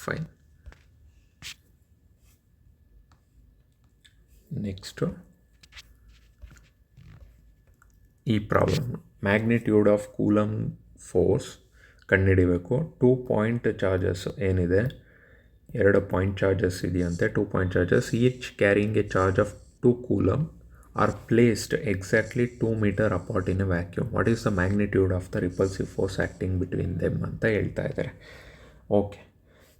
ಫೈನ್. ನೆಕ್ಸ್ಟು ಈ problem. Magnitude of coulomb force ಕಂಡುಹಿಡಿಬೇಕು. 2 ಪಾಯಿಂಟ್ ಚಾರ್ಜಸ್ ಏನಿದೆ, 2 ಪಾಯಿಂಟ್ ಚಾರ್ಜಸ್ ಇದೆಯಂತೆ. 2 point charges each carrying a charge of 2 coulomb are placed exactly 2 meter apart in a vacuum. What is the magnitude of the repulsive force acting between them ಅಂತ ಹೇಳ್ತಾ ಇದ್ದಾರೆ. ಓಕೆ,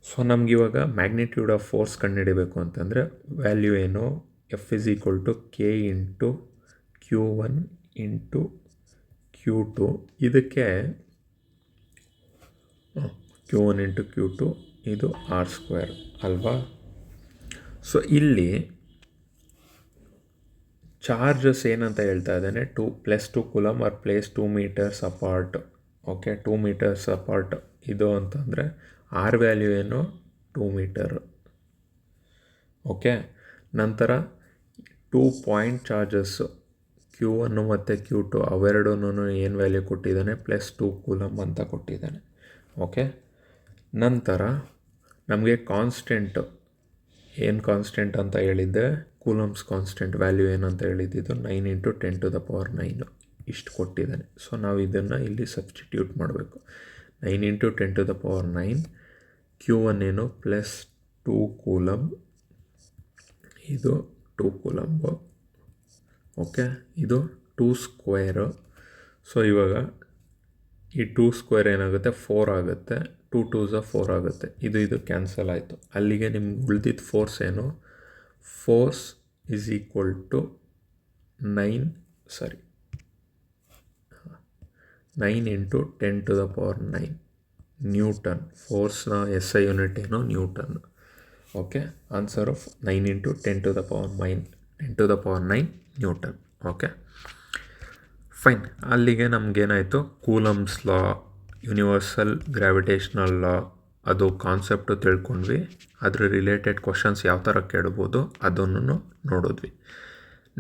ಸೊ ನಮಗಿವಾಗ ಮ್ಯಾಗ್ನಿಟ್ಯೂಡ್ ಆಫ್ ಫೋರ್ಸ್ ಕಂಡುಹಿಡಬೇಕು ಅಂತಂದರೆ ವ್ಯಾಲ್ಯೂ ಏನು? F is equal to K into Q1 into Q2. ಇದಕ್ಕೆ Q1 into Q2 ಇದು R² ಅಲ್ವಾ? ಸೊ ಇಲ್ಲಿ ಚಾರ್ಜಸ್ ಏನಂತ ಹೇಳ್ತಾ ಇದ್ದಾನೆ, 2 coulomb are place 2 meters apart. Okay, 2 meters apart ಇದು ಅಂತಂದರೆ ಆರ್ ವ್ಯಾಲ್ಯೂ ಏನು? 2 meter. ಓಕೆ, ನಂತರ 2 ಪಾಯಿಂಟ್ ಚಾರ್ಜಸ್ಸು Q1 ಮತ್ತು Q2 ಅವೆರಡೂ ಏನು ವ್ಯಾಲ್ಯೂ ಕೊಟ್ಟಿದ್ದಾನೆ? +2 ಕೂಲಮ್ ಅಂತ ಕೊಟ್ಟಿದ್ದಾನೆ. ಓಕೆ, ನಂತರ ನಮಗೆ ಕಾನ್ಸ್ಟೆಂಟು ಏನು ಕಾನ್ಸ್ಟೆಂಟ್ ಅಂತ ಹೇಳಿದ್ದೆ? ಕೂಲಮ್ಸ್ ಕಾನ್ಸ್ಟೆಂಟ್ ವ್ಯಾಲ್ಯೂ ಏನಂತ ಹೇಳಿದ್ದು 9 × 10⁹ ಇಷ್ಟು ಕೊಟ್ಟಿದ್ದಾನೆ. ಸೊ ನಾವು ಇದನ್ನು ಇಲ್ಲಿ ಸಬ್ಸ್ಟಿಟ್ಯೂಟ್ ಮಾಡಬೇಕು. 9 × 10⁹ Q1 ಏನು? +2 ಕೂಲಮ್, ಇದು 2 ಕೂಲಂಬು. ಓಕೆ, ಇದು 2². ಸೊ ಇವಾಗ ಈ 2² ಏನಾಗುತ್ತೆ? 4 ಆಗುತ್ತೆ. 2 2s 4 ಆಗುತ್ತೆ. ಇದು ಕ್ಯಾನ್ಸಲ್ ಆಯಿತು. ಅಲ್ಲಿಗೆ ನಿಮ್ಗೆ ಉಳಿದಿದ್ದ ಫೋರ್ಸ್ ಏನು? Force is equal to 9 × 10⁹ newton. ಫೋರ್ಸ್ನ SI ಯೂನಿಟ್ ಏನು? Newton. Okay, answer of 9 × 10⁹ newton. Okay fine. ಅಲ್ಲಿಗೆ ನಮಗೇನಾಯಿತು? Coulomb's law, universal gravitational law ಅದು ಕಾನ್ಸೆಪ್ಟು ತಿಳ್ಕೊಂಡ್ವಿ. ಅದರ ರಿಲೇಟೆಡ್ ಕ್ವಶನ್ಸ್ ಯಾವ ಥರ ಕೇಳ್ಬೋದು ಅದನ್ನು ನೋಡಿದ್ವಿ.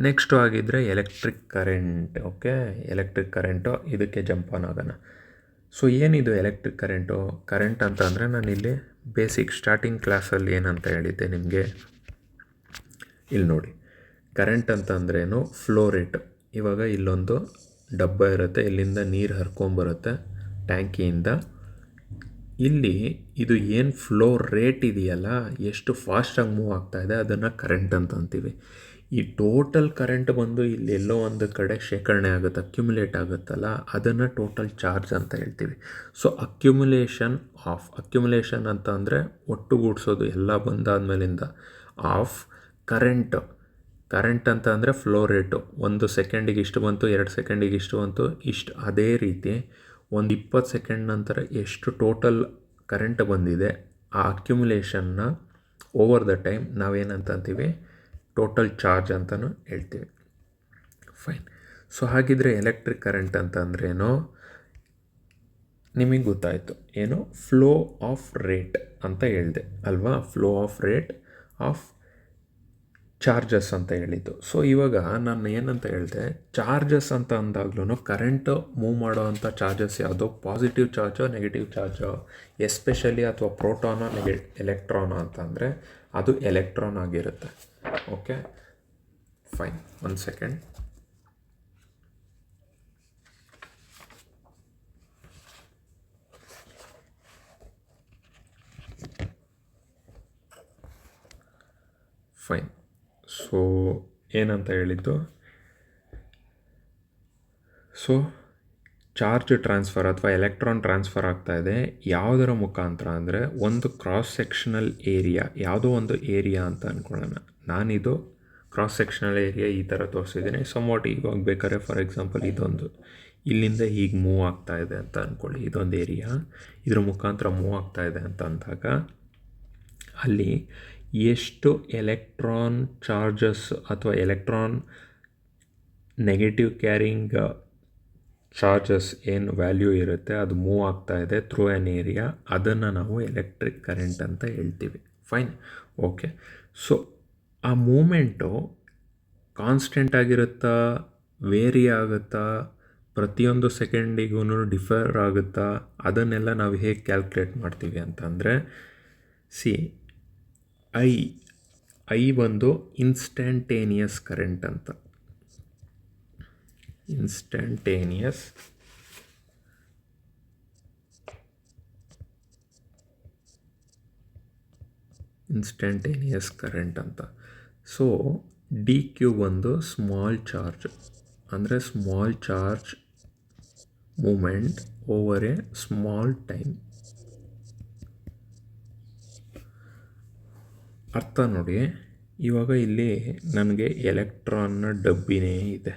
ನೆಕ್ಸ್ಟು ಆಗಿದ್ದರೆ electric current. Okay, electric current, ಇದಕ್ಕೆ ಜಂಪ್ ಆನ್ ಆಗೋಣ. ಸೊ ಏನಿದು ಎಲೆಕ್ಟ್ರಿಕ್ ಕರೆಂಟ್ ಅಂತ ಅಂದರೆ, ನಾನಿಲ್ಲಿ ಬೇಸಿಕ್ ಸ್ಟಾರ್ಟಿಂಗ್ ಕ್ಲಾಸಲ್ಲಿ ಏನಂತ ಹೇಳಿದ್ದೆ ನಿಮಗೆ, ಇಲ್ಲಿ ನೋಡಿ. ಕರೆಂಟ್ ಅಂತ ಅಂದ್ರೇನು? Flow rate. ಇವಾಗ ಇಲ್ಲೊಂದು ಡಬ್ಬ ಇರುತ್ತೆ, ಇಲ್ಲಿಂದ ನೀರು ಹರ್ಕೊಂಬರುತ್ತೆ ಟ್ಯಾಂಕಿಯಿಂದ. ಇಲ್ಲಿ ಇದು ಏನು ಫ್ಲೋ ರೇಟ್ ಇದೆಯಲ್ಲ, ಎಷ್ಟು ಫಾಸ್ಟಾಗಿ ಮೂವ್ ಆಗ್ತಾಯಿದೆ, ಅದನ್ನು ಕರೆಂಟ್ ಅಂತ ಅಂತೀವಿ. ಈ ಟೋಟಲ್ ಕರೆಂಟ್ ಬಂದು ಇಲ್ಲಿ ಎಲ್ಲೋ ಒಂದು ಕಡೆ ಶೇಖರಣೆ ಆಗುತ್ತೆ, ಅಕ್ಯುಮುಲೇಟ್ ಆಗುತ್ತಲ್ಲ, ಅದನ್ನು ಟೋಟಲ್ ಚಾರ್ಜ್ ಅಂತ ಹೇಳ್ತೀವಿ. ಸೊ ಅಕ್ಯುಮುಲೇಷನ್ ಅಂತ ಅಂದರೆ ಒಟ್ಟುಗೂಡಿಸೋದು ಎಲ್ಲ ಬಂದಾದ್ಮೇಲಿಂದ ಆಫ್ ಕರೆಂಟ್ ಅಂತ ಅಂದರೆ ಫ್ಲೋ ರೇಟು. 1 ಸೆಕೆಂಡಿಗೆ ಇಷ್ಟು ಬಂತು, 2 ಸೆಕೆಂಡಿಗೆ ಇಷ್ಟು ಬಂತು, ಇಷ್ಟು. ಅದೇ ರೀತಿ ಒಂದು 20 ಸೆಕೆಂಡ್ ನಂತರ ಎಷ್ಟು ಟೋಟಲ್ ಕರೆಂಟ್ ಬಂದಿದೆ, ಆ ಅಕ್ಯುಮುಲೇಷನ್ನ ಓವರ್ ದ ಟೈಮ್ ನಾವೇನಂತ ಅಂತೀವಿ? ಟೋಟಲ್ ಚಾರ್ಜ್ ಅಂತಲೂ ಹೇಳ್ತೀವಿ. ಫೈನ್. ಸೊ ಹಾಗಿದ್ರೆ ಎಲೆಕ್ಟ್ರಿಕ್ ಕರೆಂಟ್ ಅಂತ ಅಂದ್ರೇನು ನಿಮಗೆ ಗೊತ್ತಾಯಿತು. ಏನು? ಫ್ಲೋ ಆಫ್ ರೇಟ್ ಅಂತ ಹೇಳಿದೆ ಅಲ್ವಾ? Flow of rate of charges ಅಂತ ಹೇಳಿದ್ದು. ಸೊ ಇವಾಗ ನಾನು ಏನಂತ ಹೇಳಿದೆ, ಚಾರ್ಜಸ್ ಅಂತ ಅಂದಾಗ್ಲೂ ಕರೆಂಟು ಮೂವ್ ಮಾಡೋ ಅಂಥ ಚಾರ್ಜಸ್ ಯಾವುದು, ಪಾಸಿಟಿವ್ ಚಾರ್ಜೋ ನೆಗೆಟಿವ್ ಚಾರ್ಜೋ, ಎಸ್ಪೆಷಲಿ ಅಥವಾ ಪ್ರೋಟಾನೋ ಎಲೆಕ್ಟ್ರಾನೋ ಅಂತಂದರೆ ಅದು ಎಲೆಕ್ಟ್ರಾನ್ ಆಗಿರುತ್ತೆ. ಓಕೆ ಫೈನ್, ಒಂದು ಸೆಕೆಂಡ್. ಫೈನ್. ಸೊ ಏನಂತ ಹೇಳಿದ್ದು, ಸೊ ಚಾರ್ಜ್ ಟ್ರಾನ್ಸ್ಫರ್ ಅಥವಾ ಎಲೆಕ್ಟ್ರಾನ್ ಟ್ರಾನ್ಸ್ಫರ್ ಆಗ್ತಾಯಿದೆ ಯಾವುದರ ಮುಖಾಂತರ ಅಂದರೆ, ಒಂದು ಕ್ರಾಸ್ ಸೆಕ್ಷನಲ್ ಏರಿಯಾ, ಯಾವುದೋ ಒಂದು ಏರಿಯಾ ಅಂತ ಅಂದ್ಕೊಳ್ಳೋಣ. ನಾನಿದು ಕ್ರಾಸ್ ಸೆಕ್ಷನಲ್ ಏರಿಯಾ ಈ ಥರ ತೋರಿಸಿದ್ದೀನಿ. ಸಮ್ವಾಟ್ ಇವಾಗ ಬೇಕಾದ್ರೆ ಫಾರ್ ಎಕ್ಸಾಂಪಲ್ ಇದೊಂದು ಇಲ್ಲಿಂದ ಹೀಗೆ ಮೂವ್ ಆಗ್ತಾಯಿದೆ ಅಂತ ಅಂದ್ಕೊಳ್ಳಿ, ಇದೊಂದು ಏರಿಯಾ ಇದ್ರ ಮುಖಾಂತರ ಮೂವ್ ಆಗ್ತಾಯಿದೆ ಅಂತ ಅಂದಾಗ ಅಲ್ಲಿ ಎಷ್ಟು ಎಲೆಕ್ಟ್ರಾನ್ ಚಾರ್ಜಸ್ ಅಥವಾ ಎಲೆಕ್ಟ್ರಾನ್ ನೆಗೆಟಿವ್ ಕ್ಯಾರಿಂಗ್ ಚಾರ್ಜಸ್ ಏನು ವ್ಯಾಲ್ಯೂ ಇರುತ್ತೆ ಅದು ಮೂವ್ ಆಗ್ತಾ ಇದೆ ಥ್ರೂ ಆ್ಯನ್ ಏರಿಯಾ, ಅದನ್ನು ನಾವು ಎಲೆಕ್ಟ್ರಿಕ್ ಕರೆಂಟ್ ಅಂತ ಹೇಳ್ತೀವಿ. Fine, okay. ಸೊ ಆ ಮೂಮೆಂಟು ಕಾನ್ಸ್ಟೆಂಟ್ ಆಗಿರುತ್ತಾ, ವೇರಿ ಆಗುತ್ತಾ, ಪ್ರತಿಯೊಂದು ಸೆಕೆಂಡಿಗೂ ಡಿಫರ್ ಆಗುತ್ತಾ, ಅದನ್ನೆಲ್ಲ ನಾವು ಹೇಗೆ ಕ್ಯಾಲ್ಕುಲೇಟ್ ಮಾಡ್ತೀವಿ ಅಂತಂದರೆ, ಐ ಒಂದು ಇನ್ಸ್ಟಂಟೇನಿಯಸ್ ಕರೆಂಟ್ ಅಂತ. ಇನ್ಸ್ಟಂಟೇನಿಯಸ್ ಕರೆಂಟ್ ಅಂತ. ಸೊ ಡಿ ಕ್ಯೂ ಒಂದು ಸ್ಮಾಲ್ ಚಾರ್ಜ್, ಅಂದರೆ small charge moment over a small time. ಅರ್ಥ ನೋಡಿ, ಇವಾಗ ಇಲ್ಲಿ ನನಗೆ ಎಲೆಕ್ಟ್ರಾನ್ನ ಡಬ್ಬಿನೇ ಇದೆ.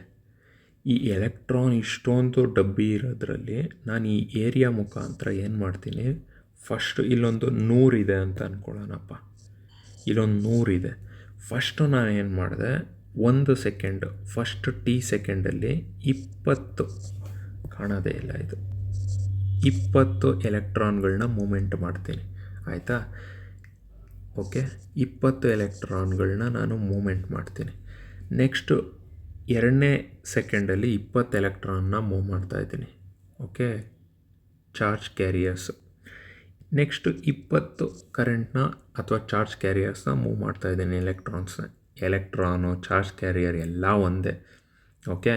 ಈ ಎಲೆಕ್ಟ್ರಾನ್ ಇಷ್ಟೊಂದು ಡಬ್ಬಿ ಇರೋದ್ರಲ್ಲಿ ನಾನು ಈ ಏರಿಯಾ ಮುಖಾಂತರ ಏನು ಮಾಡ್ತೀನಿ, ಫಸ್ಟು ಇಲ್ಲೊಂದು 100 ಇದೆ ಅಂತ ಅಂದ್ಕೊಳ್ಳೋಣಪ್ಪ, ಇಲ್ಲೊಂದು 100 ಇದೆ. ಫಸ್ಟು ನಾನು ಏನು ಮಾಡಿದೆ, 1 ಸೆಕೆಂಡು, ಫಸ್ಟ್ ಟಿ ಸೆಕೆಂಡಲ್ಲಿ 20 ಕಾಣೋದೇ ಇಲ್ಲ, ಇದು 20 ಎಲೆಕ್ಟ್ರಾನ್ಗಳನ್ನ ಮೂಮೆಂಟ್ ಮಾಡ್ತೀನಿ, ಆಯಿತಾ? ಓಕೆ, 20 ಎಲೆಕ್ಟ್ರಾನ್ಗಳನ್ನ ನಾನು ಮೂಮೆಂಟ್ ಮಾಡ್ತೀನಿ. ನೆಕ್ಸ್ಟು 2ನೇ ಸೆಕೆಂಡಲ್ಲಿ 20 ಎಲೆಕ್ಟ್ರಾನ್ನ ಮೂವ್ ಮಾಡ್ತಾಯಿದ್ದೀನಿ. Okay, charge carriers. ನೆಕ್ಸ್ಟು 20 ಕರೆಂಟ್ನ ಅಥವಾ ಚಾರ್ಜ್ ಕ್ಯಾರಿಯರ್ಸ್ನ ಮೂವ್ ಮಾಡ್ತಾಯಿದ್ದೀನಿ, ಎಲೆಕ್ಟ್ರಾನು ಚಾರ್ಜ್ ಕ್ಯಾರಿಯರ್ ಎಲ್ಲ ಒಂದೇ. ಓಕೆ,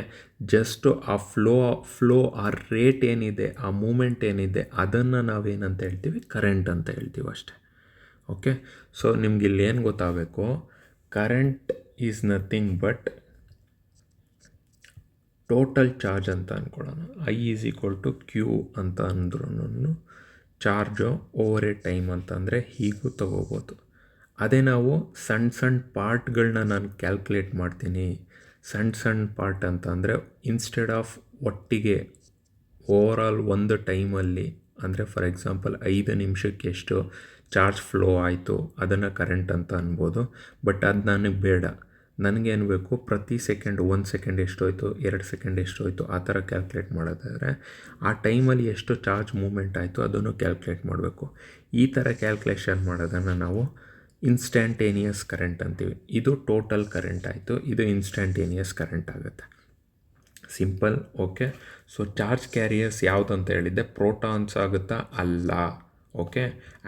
ಜಸ್ಟು ಆ ಫ್ಲೋ ಆ ರೇಟ್ ಏನಿದೆ, ಆ ಮೂಮೆಂಟ್ ಏನಿದೆ, ಅದನ್ನು ನಾವೇನಂತ ಹೇಳ್ತೀವಿ, ಕರೆಂಟ್ ಅಂತ ಹೇಳ್ತೀವಿ ಅಷ್ಟೇ. ಓಕೆ, ಸೊ ನಿಮ್ಗೆ ಇಲ್ಲಿ ಏನು ಗೊತ್ತಾಗಬೇಕು, current is nothing but total charge ಅಂತ ಅಂದ್ಕೊಳ್ಳೋಣ. I is equal to Q ಅಂತ ಅಂದ್ರೂ ಚಾರ್ಜು ಓವರ್ ಎ ಟೈಮ್ ಅಂತಂದರೆ ಹೀಗೂ ತಗೋಬೋದು. ಅದೇ ನಾವು ಸಣ್ಣ ಪಾರ್ಟ್ಗಳನ್ನ ನಾನು ಕ್ಯಾಲ್ಕುಲೇಟ್ ಮಾಡ್ತೀನಿ. ಸಣ್ಣ ಪಾರ್ಟ್ ಅಂತ ಅಂದರೆ ಇನ್ಸ್ಟೆಡ್ ಆಫ್ ಒಟ್ಟಿಗೆ ಓವರಾಲ್ ಒಂದು ಟೈಮಲ್ಲಿ, ಅಂದರೆ ಫಾರ್ ಎಕ್ಸಾಂಪಲ್ 5 ನಿಮಿಷಕ್ಕೆ ಎಷ್ಟು ಚಾರ್ಜ್ ಫ್ಲೋ ಆಯಿತು ಅದನ್ನು ಕರೆಂಟ್ ಅಂತ ಅನ್ಬೋದು. ಬಟ್ ಅದು ನನಗೆ ಬೇಡ, ನನಗೇನು ಬೇಕು, ಪ್ರತಿ ಸೆಕೆಂಡ್ 1 ಸೆಕೆಂಡ್ ಎಷ್ಟೋಯ್ತು, 2 ಸೆಕೆಂಡ್ ಎಷ್ಟೋಯ್ತು ಆ ಥರ ಕ್ಯಾಲ್ಕುಲೇಟ್ ಮಾಡೋದಾದರೆ ಆ ಟೈಮಲ್ಲಿ ಎಷ್ಟು ಚಾರ್ಜ್ ಮೂಮೆಂಟ್ ಆಯಿತು ಅದನ್ನು ಕ್ಯಾಲ್ಕುಲೇಟ್ ಮಾಡಬೇಕು. ಈ ಥರ ಕ್ಯಾಲ್ಕುಲೇಷನ್ ಮಾಡೋದನ್ನು ನಾವು ಇನ್ಸ್ಟಂಟೇನಿಯಸ್ ಕರೆಂಟ್ ಅಂತೀವಿ. ಇದು ಟೋಟಲ್ ಕರೆಂಟ್ ಆಯಿತು, ಇದು ಇನ್ಸ್ಟಂಟೇನಿಯಸ್ ಕರೆಂಟ್ ಆಗುತ್ತೆ. Simple. Okay, so charge carriers ಯಾವುದಂತ ಹೇಳಿದ್ದೆ, ಪ್ರೋಟಾನ್ಸ್ ಆಗುತ್ತಾ? ಅಲ್ಲ. ಓಕೆ,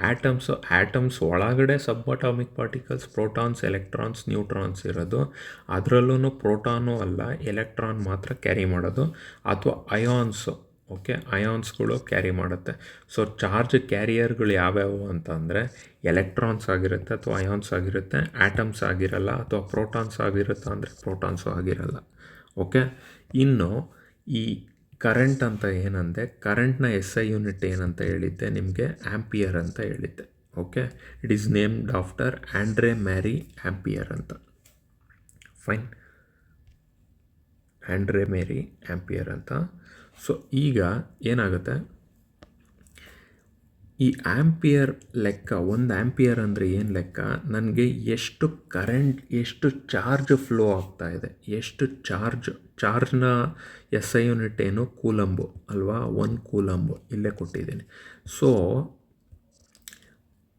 ಆ್ಯಟಮ್ಸ್ ಒಳಗಡೆ ಸಬ್ಅಟಾಮಿಕ್ ಪಾರ್ಟಿಕಲ್ಸ್, ಪ್ರೋಟಾನ್ಸ್, ಎಲೆಕ್ಟ್ರಾನ್ಸ್, ನ್ಯೂಟ್ರಾನ್ಸ್ ಇರೋದು. ಅದರಲ್ಲೂ ಪ್ರೋಟಾನು ಅಲ್ಲ, ಎಲೆಕ್ಟ್ರಾನ್ ಮಾತ್ರ ಕ್ಯಾರಿ ಮಾಡೋದು, ಅಥವಾ ಅಯಾನ್ಸು. ಓಕೆ, ಅಯಾನ್ಸ್ಗಳು ಕ್ಯಾರಿ ಮಾಡುತ್ತೆ. ಸೊ ಚಾರ್ಜ್ ಕ್ಯಾರಿಯರ್ಗಳು ಯಾವ್ಯಾವು ಅಂತ ಅಂದರೆ ಎಲೆಕ್ಟ್ರಾನ್ಸ್ ಆಗಿರುತ್ತೆ ಅಥವಾ ಅಯಾನ್ಸ್ ಆಗಿರುತ್ತೆ, ಆ್ಯಟಮ್ಸ್ ಆಗಿರಲ್ಲ, ಅಥವಾ ಪ್ರೋಟಾನ್ಸ್ ಆಗಿರುತ್ತೆ ಅಂದರೆ ಪ್ರೋಟಾನ್ಸು ಆಗಿರಲ್ಲ. ಓಕೆ, ಇನ್ನು ಈ ಕರೆಂಟ್ ಅಂತ ಏನಂದೆ, ಕರೆಂಟ್ನ SI ಯೂನಿಟ್ ಏನಂತ ಹೇಳಿದ್ದೆ ನಿಮಗೆ, ಆ್ಯಂಪಿಯರ್ ಅಂತ ಹೇಳಿದ್ದೆ. Okay, it is named after Andre Marie Ampere ಅಂತ. ಫೈನ್, ಆಂಡ್ರೆ ಮ್ಯಾರಿ ಆ್ಯಂಪಿಯರ್ ಅಂತ. ಸೊ ಈಗ ಏನಾಗುತ್ತೆ, ಈ ಆ್ಯಂಪಿಯರ್ ಲೆಕ್ಕ, 1 ಆ್ಯಂಪಿಯರ್ ಅಂದರೆ ಏನು ಲೆಕ್ಕ, ನನಗೆ ಎಷ್ಟು ಕರೆಂಟ್, ಎಷ್ಟು ಚಾರ್ಜ್ ಫ್ಲೋ ಆಗ್ತಾ ಇದೆ, ಎಷ್ಟು ಚಾರ್ಜ್ನ SI ಯೂನಿಟ್ ಏನು, ಕೂಲಂಬು ಅಲ್ವಾ, 1 ಕೂಲಂಬು ಇಲ್ಲೇ ಕೊಟ್ಟಿದ್ದೀನಿ. ಸೊ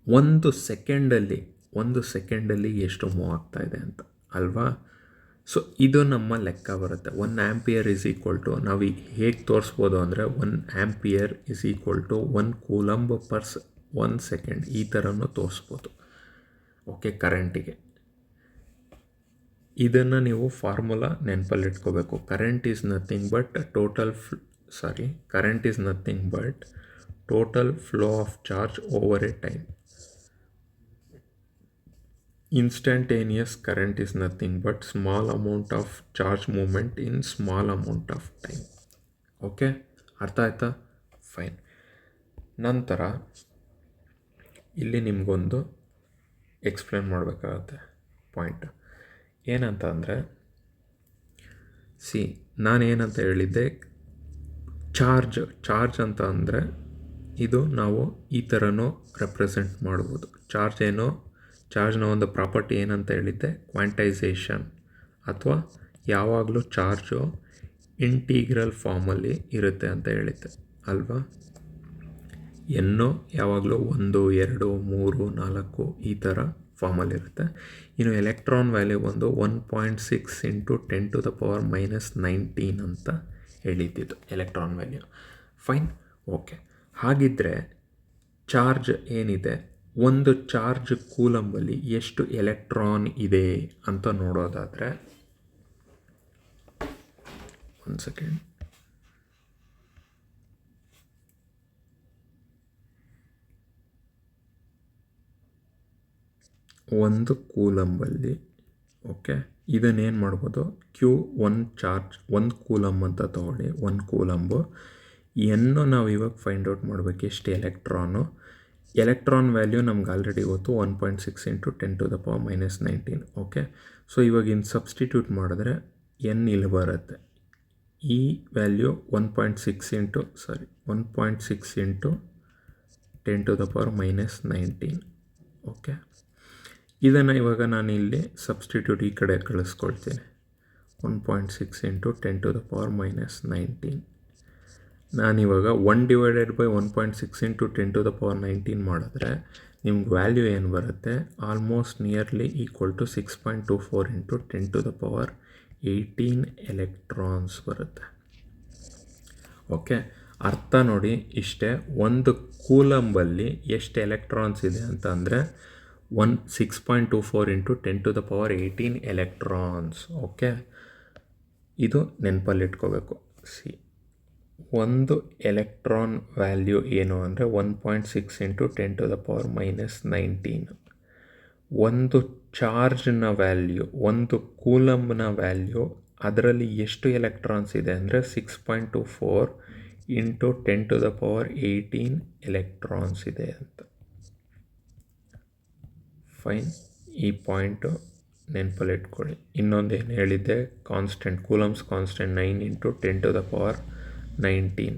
1 ಸೆಕೆಂಡಲ್ಲಿ ಎಷ್ಟು ಮೂವ್ ಆಗ್ತಾ ಇದೆ ಅಂತ. ಅಲ್ವಾ? ಸೊ ಇದು ನಮ್ಮ ಲೆಕ್ಕ ಬರುತ್ತೆ. 1 ಆಂಪಿಯರ್ ಇಸ್ ಈಕ್ವಲ್ ಟು, ನಾವು ಹೇಗೆ ತೋರಿಸ್ಬೋದು ಅಂದರೆ 1 ampere is equal to 1 coulomb per 1 second, ಈ ಥರನೂ ತೋರಿಸ್ಬೋದು. ಓಕೆ, ಕರೆಂಟಿಗೆ ಇದನ್ನು ನೀವು ಫಾರ್ಮುಲಾ ನೆನಪಲ್ಲಿ ಇಟ್ಕೋಬೇಕು. Current is nothing but total flow of charge over A time. Instantaneous current is nothing but small amount of charge movement in small amount of time. Okay, ಅರ್ಥ ಆಯ್ತಾ? ಫೈನ್. ನಂತರ ಇಲ್ಲಿ ನಿಮಗೊಂದು ಎಕ್ಸ್ಪ್ಲೇನ್ ಮಾಡಬೇಕಾಗತ್ತೆ ಪಾಯಿಂಟ್. ಏನಂತ ಅಂದರೆ, ನಾನೇನಂತ ಹೇಳಿದ್ದೆ, ಚಾರ್ಜ್ ಅಂತ ಅಂದರೆ ಇದು ನಾವು ಈ ಥರನೂ ರೆಪ್ರೆಸೆಂಟ್ ಮಾಡ್ಬೋದು. ಚಾರ್ಜ್ನ ಒಂದು ಪ್ರಾಪರ್ಟಿ ಏನಂತ ಹೇಳಿದ್ದೆ, ಕ್ವಾಂಟೈಸೇಷನ್, ಅಥವಾ ಯಾವಾಗಲೂ ಚಾರ್ಜು ಇಂಟೀಗ್ರಲ್ ಫಾರ್ಮಲ್ಲಿ ಇರುತ್ತೆ ಅಂತ ಹೇಳಿದ್ದೆ ಅಲ್ವಾ? ಎನ್ನು ಯಾವಾಗಲೂ 1, 2, 3, 4 ಈ ಥರ ಫಾರ್ಮಲ್ಲಿರುತ್ತೆ. ಇನ್ನು ಎಲೆಕ್ಟ್ರಾನ್ ವ್ಯಾಲ್ಯೂ ಒಂದು 1.6 × 10⁻⁻19 ಅಂತ ಹೇಳಿದ್ದಿದ್ದು ಎಲೆಕ್ಟ್ರಾನ್ ವ್ಯಾಲ್ಯೂ. Fine, okay. ಹಾಗಿದ್ದರೆ ಚಾರ್ಜ್ ಏನಿದೆ, ಒಂದು ಚಾರ್ಜ್ ಕೂಲಂಬಲ್ಲಿ ಎಷ್ಟು ಎಲೆಕ್ಟ್ರಾನ್ ಇದೆ ಅಂತ ನೋಡೋದಾದರೆ, ಒಂದು ಸೆಕೆಂಡ್, ಒಂದು ಕೂಲಂಬಲ್ಲಿ, ಓಕೆ, ಇದನ್ನೇನು ಮಾಡ್ಬೋದು, Q1 ಚಾರ್ಜ್ 1 ಕೂಲಂಬ್ ಅಂತ ತೊಗೊಳ್ಳಿ. 1 ಕೂಲಂಬು ಎನ್ನು ನಾವು ಇವಾಗ ಫೈಂಡ್ ಔಟ್ ಮಾಡಬೇಕು, ಎಷ್ಟು ಎಲೆಕ್ಟ್ರಾನ್ ವ್ಯಾಲ್ಯೂ ನಮ್ಗೆ ಆಲ್ರೆಡಿ ಗೊತ್ತು, 1.6 × 10⁻⁻19. ಓಕೆ, ಸೊ ಇವಾಗ ಇನ್ನು ಸಬ್ಸ್ಟಿಟ್ಯೂಟ್ ಮಾಡಿದ್ರೆ ಎನ್ ಇಲ್ಲಿ ಬರುತ್ತೆ. ಈ ವ್ಯಾಲ್ಯೂ 1.6 × 10⁻⁻19. ಓಕೆ, ಇದನ್ನು ಇವಾಗ ನಾನು ಇಲ್ಲಿ ಸಬ್ಸ್ಟಿಟ್ಯೂಟ್ ಈ ಕಡೆ ಕಳಿಸ್ಕೊಳ್ತೀನಿ. 1.6 × 10⁻⁻19. ನಾನಿವಾಗ 1/1.6 × 10⁻19 ಮಾಡಿದ್ರೆ ನಿಮ್ಗೆ ವ್ಯಾಲ್ಯೂ ಏನು ಬರುತ್ತೆ, almost nearly equal to 6.24 × 10⁻18 electrons ಬರುತ್ತೆ. ಓಕೆ, ಅರ್ಥ ನೋಡಿ ಇಷ್ಟೇ. ಒಂದು ಕೂಲಂಬಲ್ಲಿ ಎಷ್ಟು ಎಲೆಕ್ಟ್ರಾನ್ಸ್ ಇದೆ ಅಂತ ಅಂದರೆ 6.24 × 10⁻18 ಎಲೆಕ್ಟ್ರಾನ್ಸ್. ಓಕೆ, ಇದು ನೆನಪಲ್ಲಿಟ್ಕೋಬೇಕು. ಒಂದು ಎಲೆಕ್ಟ್ರಾನ್ ವ್ಯಾಲ್ಯೂ ಏನು ಅಂದರೆ 1.6 × 10⁻⁻19. ಒಂದು ಚಾರ್ಜ್ನ ವ್ಯಾಲ್ಯೂ, ಒಂದು ಕೂಲಂಬ್ನ ವ್ಯಾಲ್ಯೂ, ಅದರಲ್ಲಿ ಎಷ್ಟು ಎಲೆಕ್ಟ್ರಾನ್ಸ್ ಇದೆ ಅಂದರೆ 6.24 × 10⁻18 ಎಲೆಕ್ಟ್ರಾನ್ಸ್ ಇದೆ ಅಂತ. ಫೈನ್, ಈ ಪಾಯಿಂಟು ನೆನಪಲ್ಲಿಟ್ಕೊಳ್ಳಿ. ಇನ್ನೊಂದು ಏನು ಹೇಳಿದ್ದೆ, ಕೂಲಂಬ್ಸ್ ಕಾನ್ಸ್ಟೆಂಟ್ 9 × 10⁻19.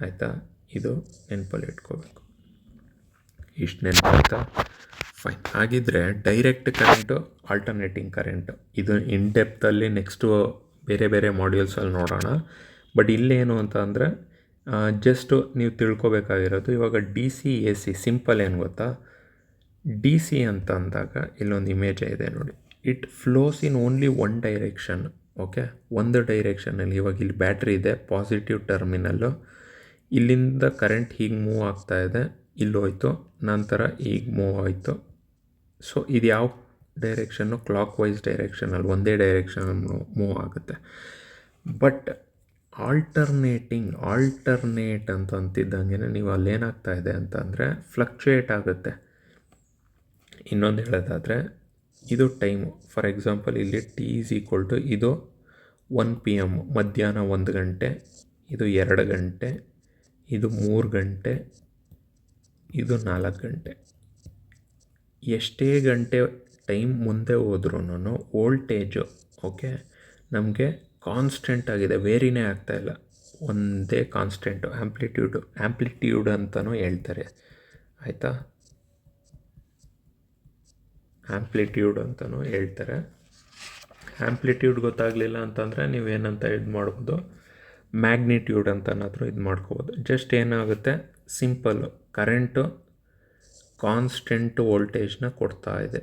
ಆಯಿತಾ? ಇದು ನೆನಪಲ್ಲಿಟ್ಕೋಬೇಕು. ಇಷ್ಟು ನೆನಪಾಯ್ತಾ? ಫೈನ್. ಹಾಗಿದ್ರೆ ಡೈರೆಕ್ಟ್ ಕರೆಂಟು, ಆಲ್ಟರ್ನೇಟಿಂಗ್ ಕರೆಂಟು, ಇದು ಇನ್ ಡೆಪ್ತಲ್ಲಿ ನೆಕ್ಸ್ಟು ಬೇರೆ ಮಾಡ್ಯೂಲ್ಸಲ್ಲಿ ನೋಡೋಣ. ಬಟ್ ಇಲ್ಲೇನು ಅಂತ ಅಂದರೆ ಜಸ್ಟು ನೀವು ತಿಳ್ಕೊಬೇಕಾಗಿರೋದು, ಇವಾಗ DC AC ಸಿಂಪಲ್ ಏನು ಗೊತ್ತಾ, DC ಅಂತ ಅಂದಾಗ ಇಲ್ಲೊಂದು ಇಮೇಜ್ ಇದೆ ನೋಡಿ, it flows in only one direction. Okay, ಒಂದು ಡೈರೆಕ್ಷನಲ್ಲಿ. ಇವಾಗ ಇಲ್ಲಿ ಬ್ಯಾಟ್ರಿ ಇದೆ, ಪಾಸಿಟಿವ್ ಟರ್ಮಿನಲ್ಲು, ಇಲ್ಲಿಂದ ಕರೆಂಟ್ ಹೀಗೆ ಮೂವ್ ಆಗ್ತಾ ಇದೆ, ಇಲ್ಲೋಯ್ತು, ನಂತರ ಈಗ ಮೂವ್ ಆಯಿತು. ಸೊ ಇದು ಯಾವ ಡೈರೆಕ್ಷನ್ನು, ಕ್ಲಾಕ್ ವೈಸ್ ಡೈರೆಕ್ಷನಲ್ಲಿ, ಒಂದೇ ಡೈರೆಕ್ಷನಲ್ಲಿ ಮೂವ್ ಆಗುತ್ತೆ. ಬಟ್ ಆಲ್ಟರ್ನೇಟ್ ಅಂತ ಅಂತಿದ್ದಂಗೆ ನೀವು ಅಲ್ಲೇನಾಗ್ತಾ ಇದೆ ಅಂತಂದರೆ ಫ್ಲಕ್ಚುಯೇಟ್ ಆಗುತ್ತೆ. ಇನ್ನೊಂದು ಹೇಳೋದಾದರೆ, ಇದು ಟೈಮು. ಫಾರ್ ಎಕ್ಸಾಂಪಲ್ ಇಲ್ಲಿ T = ಇದು 1 PM, ಮಧ್ಯಾಹ್ನ 1 ಗಂಟೆ, ಇದು 2 ಗಂಟೆ, ಇದು 3 ಗಂಟೆ, ಇದು 4 ಗಂಟೆ. ಎಷ್ಟೇ ಗಂಟೆ ಟೈಮ್ ಮುಂದೆ ಹೋದ್ರೂ ವೋಲ್ಟೇಜು, ಓಕೆ, ನಮಗೆ ಕಾನ್ಸ್ಟೆಂಟ್ ಆಗಿದೆ, ವೇರಿನೇ ಆಗ್ತಾಯಿಲ್ಲ, ಒಂದೇ ಕಾನ್ಸ್ಟೆಂಟು. ಆ್ಯಂಪ್ಲಿಟ್ಯೂಡ್ ಅಂತಲೂ ಹೇಳ್ತಾರೆ. ಆಯಿತಾ? ಆ್ಯಂಪ್ಲಿಟ್ಯೂಡ್ ಅಂತಲೂ ಹೇಳ್ತಾರೆ. ಆ್ಯಂಪ್ಲಿಟ್ಯೂಡ್ ಗೊತ್ತಾಗಲಿಲ್ಲ ಅಂತಂದರೆ ನೀವೇನಂತ ಇದು ಮಾಡ್ಬೋದು, ಮ್ಯಾಗ್ನಿಟ್ಯೂಡ್ ಅಂತನಾದರೂ ಇದು ಮಾಡ್ಕೋಬೋದು. ಜಸ್ಟ್ ಏನಾಗುತ್ತೆ, ಸಿಂಪಲ್ಲು, ಕರೆಂಟು ಕಾನ್ಸ್ಟೆಂಟ್ ವೋಲ್ಟೇಜ್ನ ಕೊಡ್ತಾ ಇದೆ.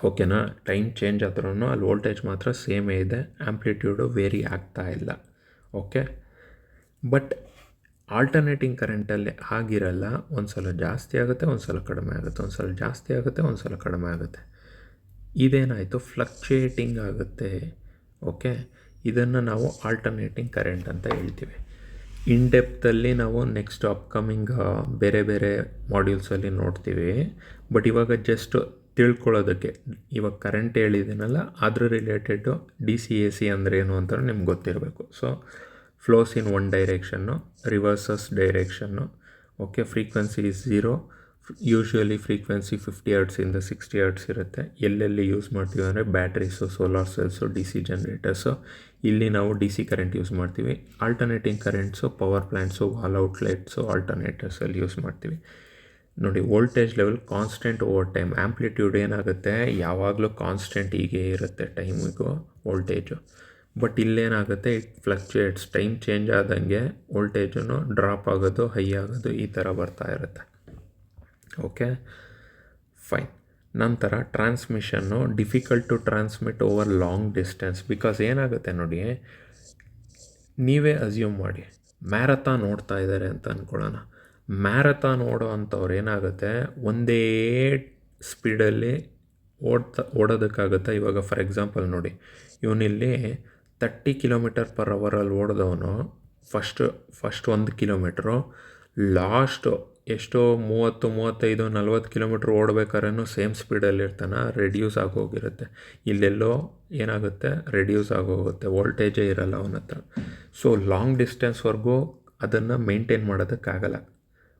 ಓಕೆನಾ. ಟೈಮ್ ಚೇಂಜ್ ಆದ್ರೂ ಅಲ್ಲಿ ವೋಲ್ಟೇಜ್ ಮಾತ್ರ ಸೇಮೇ ಇದೆ, ಆ್ಯಂಪ್ಲಿಟ್ಯೂಡು ವೇರಿ ಆಗ್ತಾ ಇಲ್ಲ. ಓಕೆ, ಬಟ್ ಆಲ್ಟರ್ನೇಟಿಂಗ್ ಕರೆಂಟಲ್ಲಿ ಆಗಿರಲ್ಲ. ಒಂದು ಸಲ ಜಾಸ್ತಿ ಆಗುತ್ತೆ, ಒಂದು ಸಲ ಕಡಿಮೆ ಆಗುತ್ತೆ, ಒಂದು ಸಲ ಜಾಸ್ತಿ ಆಗುತ್ತೆ, ಒಂದು ಸಲ ಕಡಿಮೆ ಆಗುತ್ತೆ. ಇದೇನಾಯಿತು, ಫ್ಲಕ್ಚುಯೇಟಿಂಗ್ ಆಗುತ್ತೆ. ಓಕೆ, ಇದನ್ನು ನಾವು ಆಲ್ಟರ್ನೇಟಿಂಗ್ ಕರೆಂಟ್ ಅಂತ ಹೇಳ್ತೀವಿ. ಇನ್ ಡೆಪ್ತಲ್ಲಿ ನಾವು ನೆಕ್ಸ್ಟ್ ಅಪ್ಕಮಿಂಗ್ ಬೇರೆ ಬೇರೆ ಮಾಡ್ಯೂಲ್ಸಲ್ಲಿ ನೋಡ್ತೀವಿ. ಬಟ್ ಇವಾಗ ಜಸ್ಟ್ ತಿಳ್ಕೊಳ್ಳೋದಕ್ಕೆ, ಇವಾಗ ಕರೆಂಟ್ ಹೇಳಿದ್ದೀನಲ್ಲ, ಅದ್ರ ರಿಲೇಟೆಡು DC-AC ಅಂದರೆ ಏನು ಅಂತ ನಿಮ್ಗೆ ಗೊತ್ತಿರಬೇಕು. So flows in one direction, reverses direction. Okay, frequency is 0. Usually frequency 50 ಹರ್ಟ್ಸಿಂದ 60 ಹರ್ಟ್ಸ್ ಇರುತ್ತೆ. ಎಲ್ಲೆಲ್ಲಿ ಯೂಸ್ ಮಾಡ್ತೀವಿ ಅಂದರೆ batteries, solar cells, DC generators. ಇಲ್ಲಿ ನಾವು DC ಕರೆಂಟ್ ಯೂಸ್ ಮಾಡ್ತೀವಿ. Alternating currents power plants, wall outlets, ಆಲ್ಟರ್ನೇಟರ್ಸಲ್ಲಿ ಯೂಸ್ ಮಾಡ್ತೀವಿ. ನೋಡಿ, voltage level constant over time. Amplitude ಏನಾಗುತ್ತೆ, ಯಾವಾಗಲೂ ಕಾನ್ಸ್ಟೆಂಟ್ ಹೀಗೆ ಇರುತ್ತೆ ಟೈಮಿಗೂ ವೋಲ್ಟೇಜು. ಬಟ್ ಇಲ್ಲೇನಾಗುತ್ತೆ, ಇಟ್ ಫ್ಲಕ್ಚುಯೇಟ್ಸ್. ಟೈಮ್ ಚೇಂಜ್ ಆದಂಗೆ ವೋಲ್ಟೇಜನ್ನು ಡ್ರಾಪ್ ಆಗೋದು, ಹೈ ಆಗೋದು, ಈ ಥರ ಬರ್ತಾ ಇರುತ್ತೆ. Okay, fine. ನಂತರ transmission difficult to transmit over long distance. Because ಏನಾಗುತ್ತೆ ನೋಡಿ, ನೀವೇ ಅಸ್ಯೂಮ್ ಮಾಡಿ, ಮ್ಯಾರಥಾನ್ ಓಡ್ತಾ ಇದ್ದಾರೆ ಅಂತ ಅಂದ್ಕೊಳ್ಳೋಣ. ಮ್ಯಾರಥಾನ್ ಓಡೋ ಅಂಥವ್ರು ಏನಾಗುತ್ತೆ, ಒಂದೇ ಸ್ಪೀಡಲ್ಲಿ ಓಡೋದಕ್ಕಾಗುತ್ತೆ. ಇವಾಗ ಫಾರ್ ಎಕ್ಸಾಂಪಲ್ ನೋಡಿ, ಇವನಿಲ್ಲಿ 30 km/h ಓಡಿದವನು ಫಸ್ಟ್ 1 ಕಿಲೋಮೀಟ್ರು, ಲಾಸ್ಟು ಎಷ್ಟೋ 30, 35, 40 ಕಿಲೋಮೀಟ್ರ್ ಓಡಬೇಕಾದ್ರೂ ಸೇಮ್ ಸ್ಪೀಡಲ್ಲಿರ್ತಾನೆ, ರೆಡ್ಯೂಸ್ ಆಗೋಗಿರುತ್ತೆ. ಇಲ್ಲೆಲ್ಲೋ ಏನಾಗುತ್ತೆ, ರೆಡ್ಯೂಸ್ ಆಗೋಗುತ್ತೆ, ವೋಲ್ಟೇಜೇ ಇರಲ್ಲ ಅವನ ಹತ್ರ. ಸೊ ಲಾಂಗ್ ಡಿಸ್ಟೆನ್ಸ್ವರೆಗೂ ಅದನ್ನು ಮೇಂಟೈನ್ ಮಾಡೋದಕ್ಕಾಗಲ್ಲ,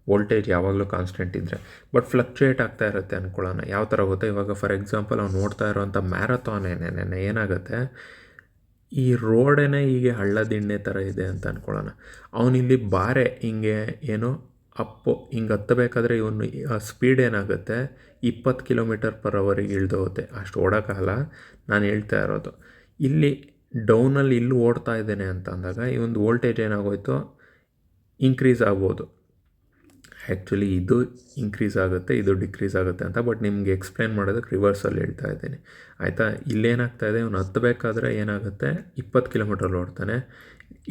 ವೋಲ್ಟೇಜ್ ಯಾವಾಗಲೂ ಕಾನ್ಸ್ಟೆಂಟ್ ಇದ್ದರೆ. ಬಟ್ ಫ್ಲಕ್ಚುಯೇಟ್ ಆಗ್ತಾ ಇರುತ್ತೆ ಅಂದ್ಕೊಳ್ಳೋಣ. ಯಾವ ಥರ ಗೊತ್ತಾ, ಇವಾಗ ಫಾರ್ ಎಕ್ಸಾಂಪಲ್ ಅವ್ನು ನೋಡ್ತಾ ಇರೋವಂಥ ಮ್ಯಾರಥಾನ್ ಏನಾಗುತ್ತೆ, ಈ ರೋಡೇನೆ ಹೀಗೆ ಹಳ್ಳ ದಿಣ್ಣೆ ಥರ ಇದೆ ಅಂತ ಅಂದ್ಕೊಳ್ಳೋಣ. ಅವನಿಲ್ಲಿ ಬಾರೆ ಹಿಂಗೆ ಏನೋ ಅಪ್ಪು ಹಿಂಗೆ ಹತ್ತಬೇಕಾದ್ರೆ ಇವನು ಸ್ಪೀಡ್ ಏನಾಗುತ್ತೆ, 20 km/h ಇಳ್ದೋಗುತ್ತೆ. ಅಷ್ಟು ಓಡೋಕ್ಕಾಗಲ್ಲ. ನಾನು ಹೇಳ್ತಾ ಇರೋದು ಇಲ್ಲಿ ಡೌನಲ್ಲಿ ಇಲ್ಲೂ ಓಡ್ತಾ ಇದ್ದೇನೆ ಅಂತ ಅಂದಾಗ ಇವೊಂದು ವೋಲ್ಟೇಜ್ ಏನಾಗೋಯ್ತು, ಇನ್ಕ್ರೀಸ್ ಆಗ್ಬೋದು. ಆ್ಯಕ್ಚುಲಿ ಇದು ಇನ್ಕ್ರೀಸ್ ಆಗುತ್ತೆ, ಇದು ಡಿಕ್ರೀಸ್ ಆಗುತ್ತೆ ಅಂತ. ಬಟ್ ನಿಮಗೆ ಎಕ್ಸ್ಪ್ಲೇನ್ ಮಾಡೋದಕ್ಕೆ ರಿವರ್ಸಲ್ಲಿ ಹೇಳ್ತಾ ಇದ್ದೀನಿ, ಆಯಿತಾ. ಇಲ್ಲೇನಾಗ್ತಾಯಿದೆ, ಇವನು ಹತ್ತಬೇಕಾದ್ರೆ ಏನಾಗುತ್ತೆ 20 km ಓಡ್ತಾನೆ,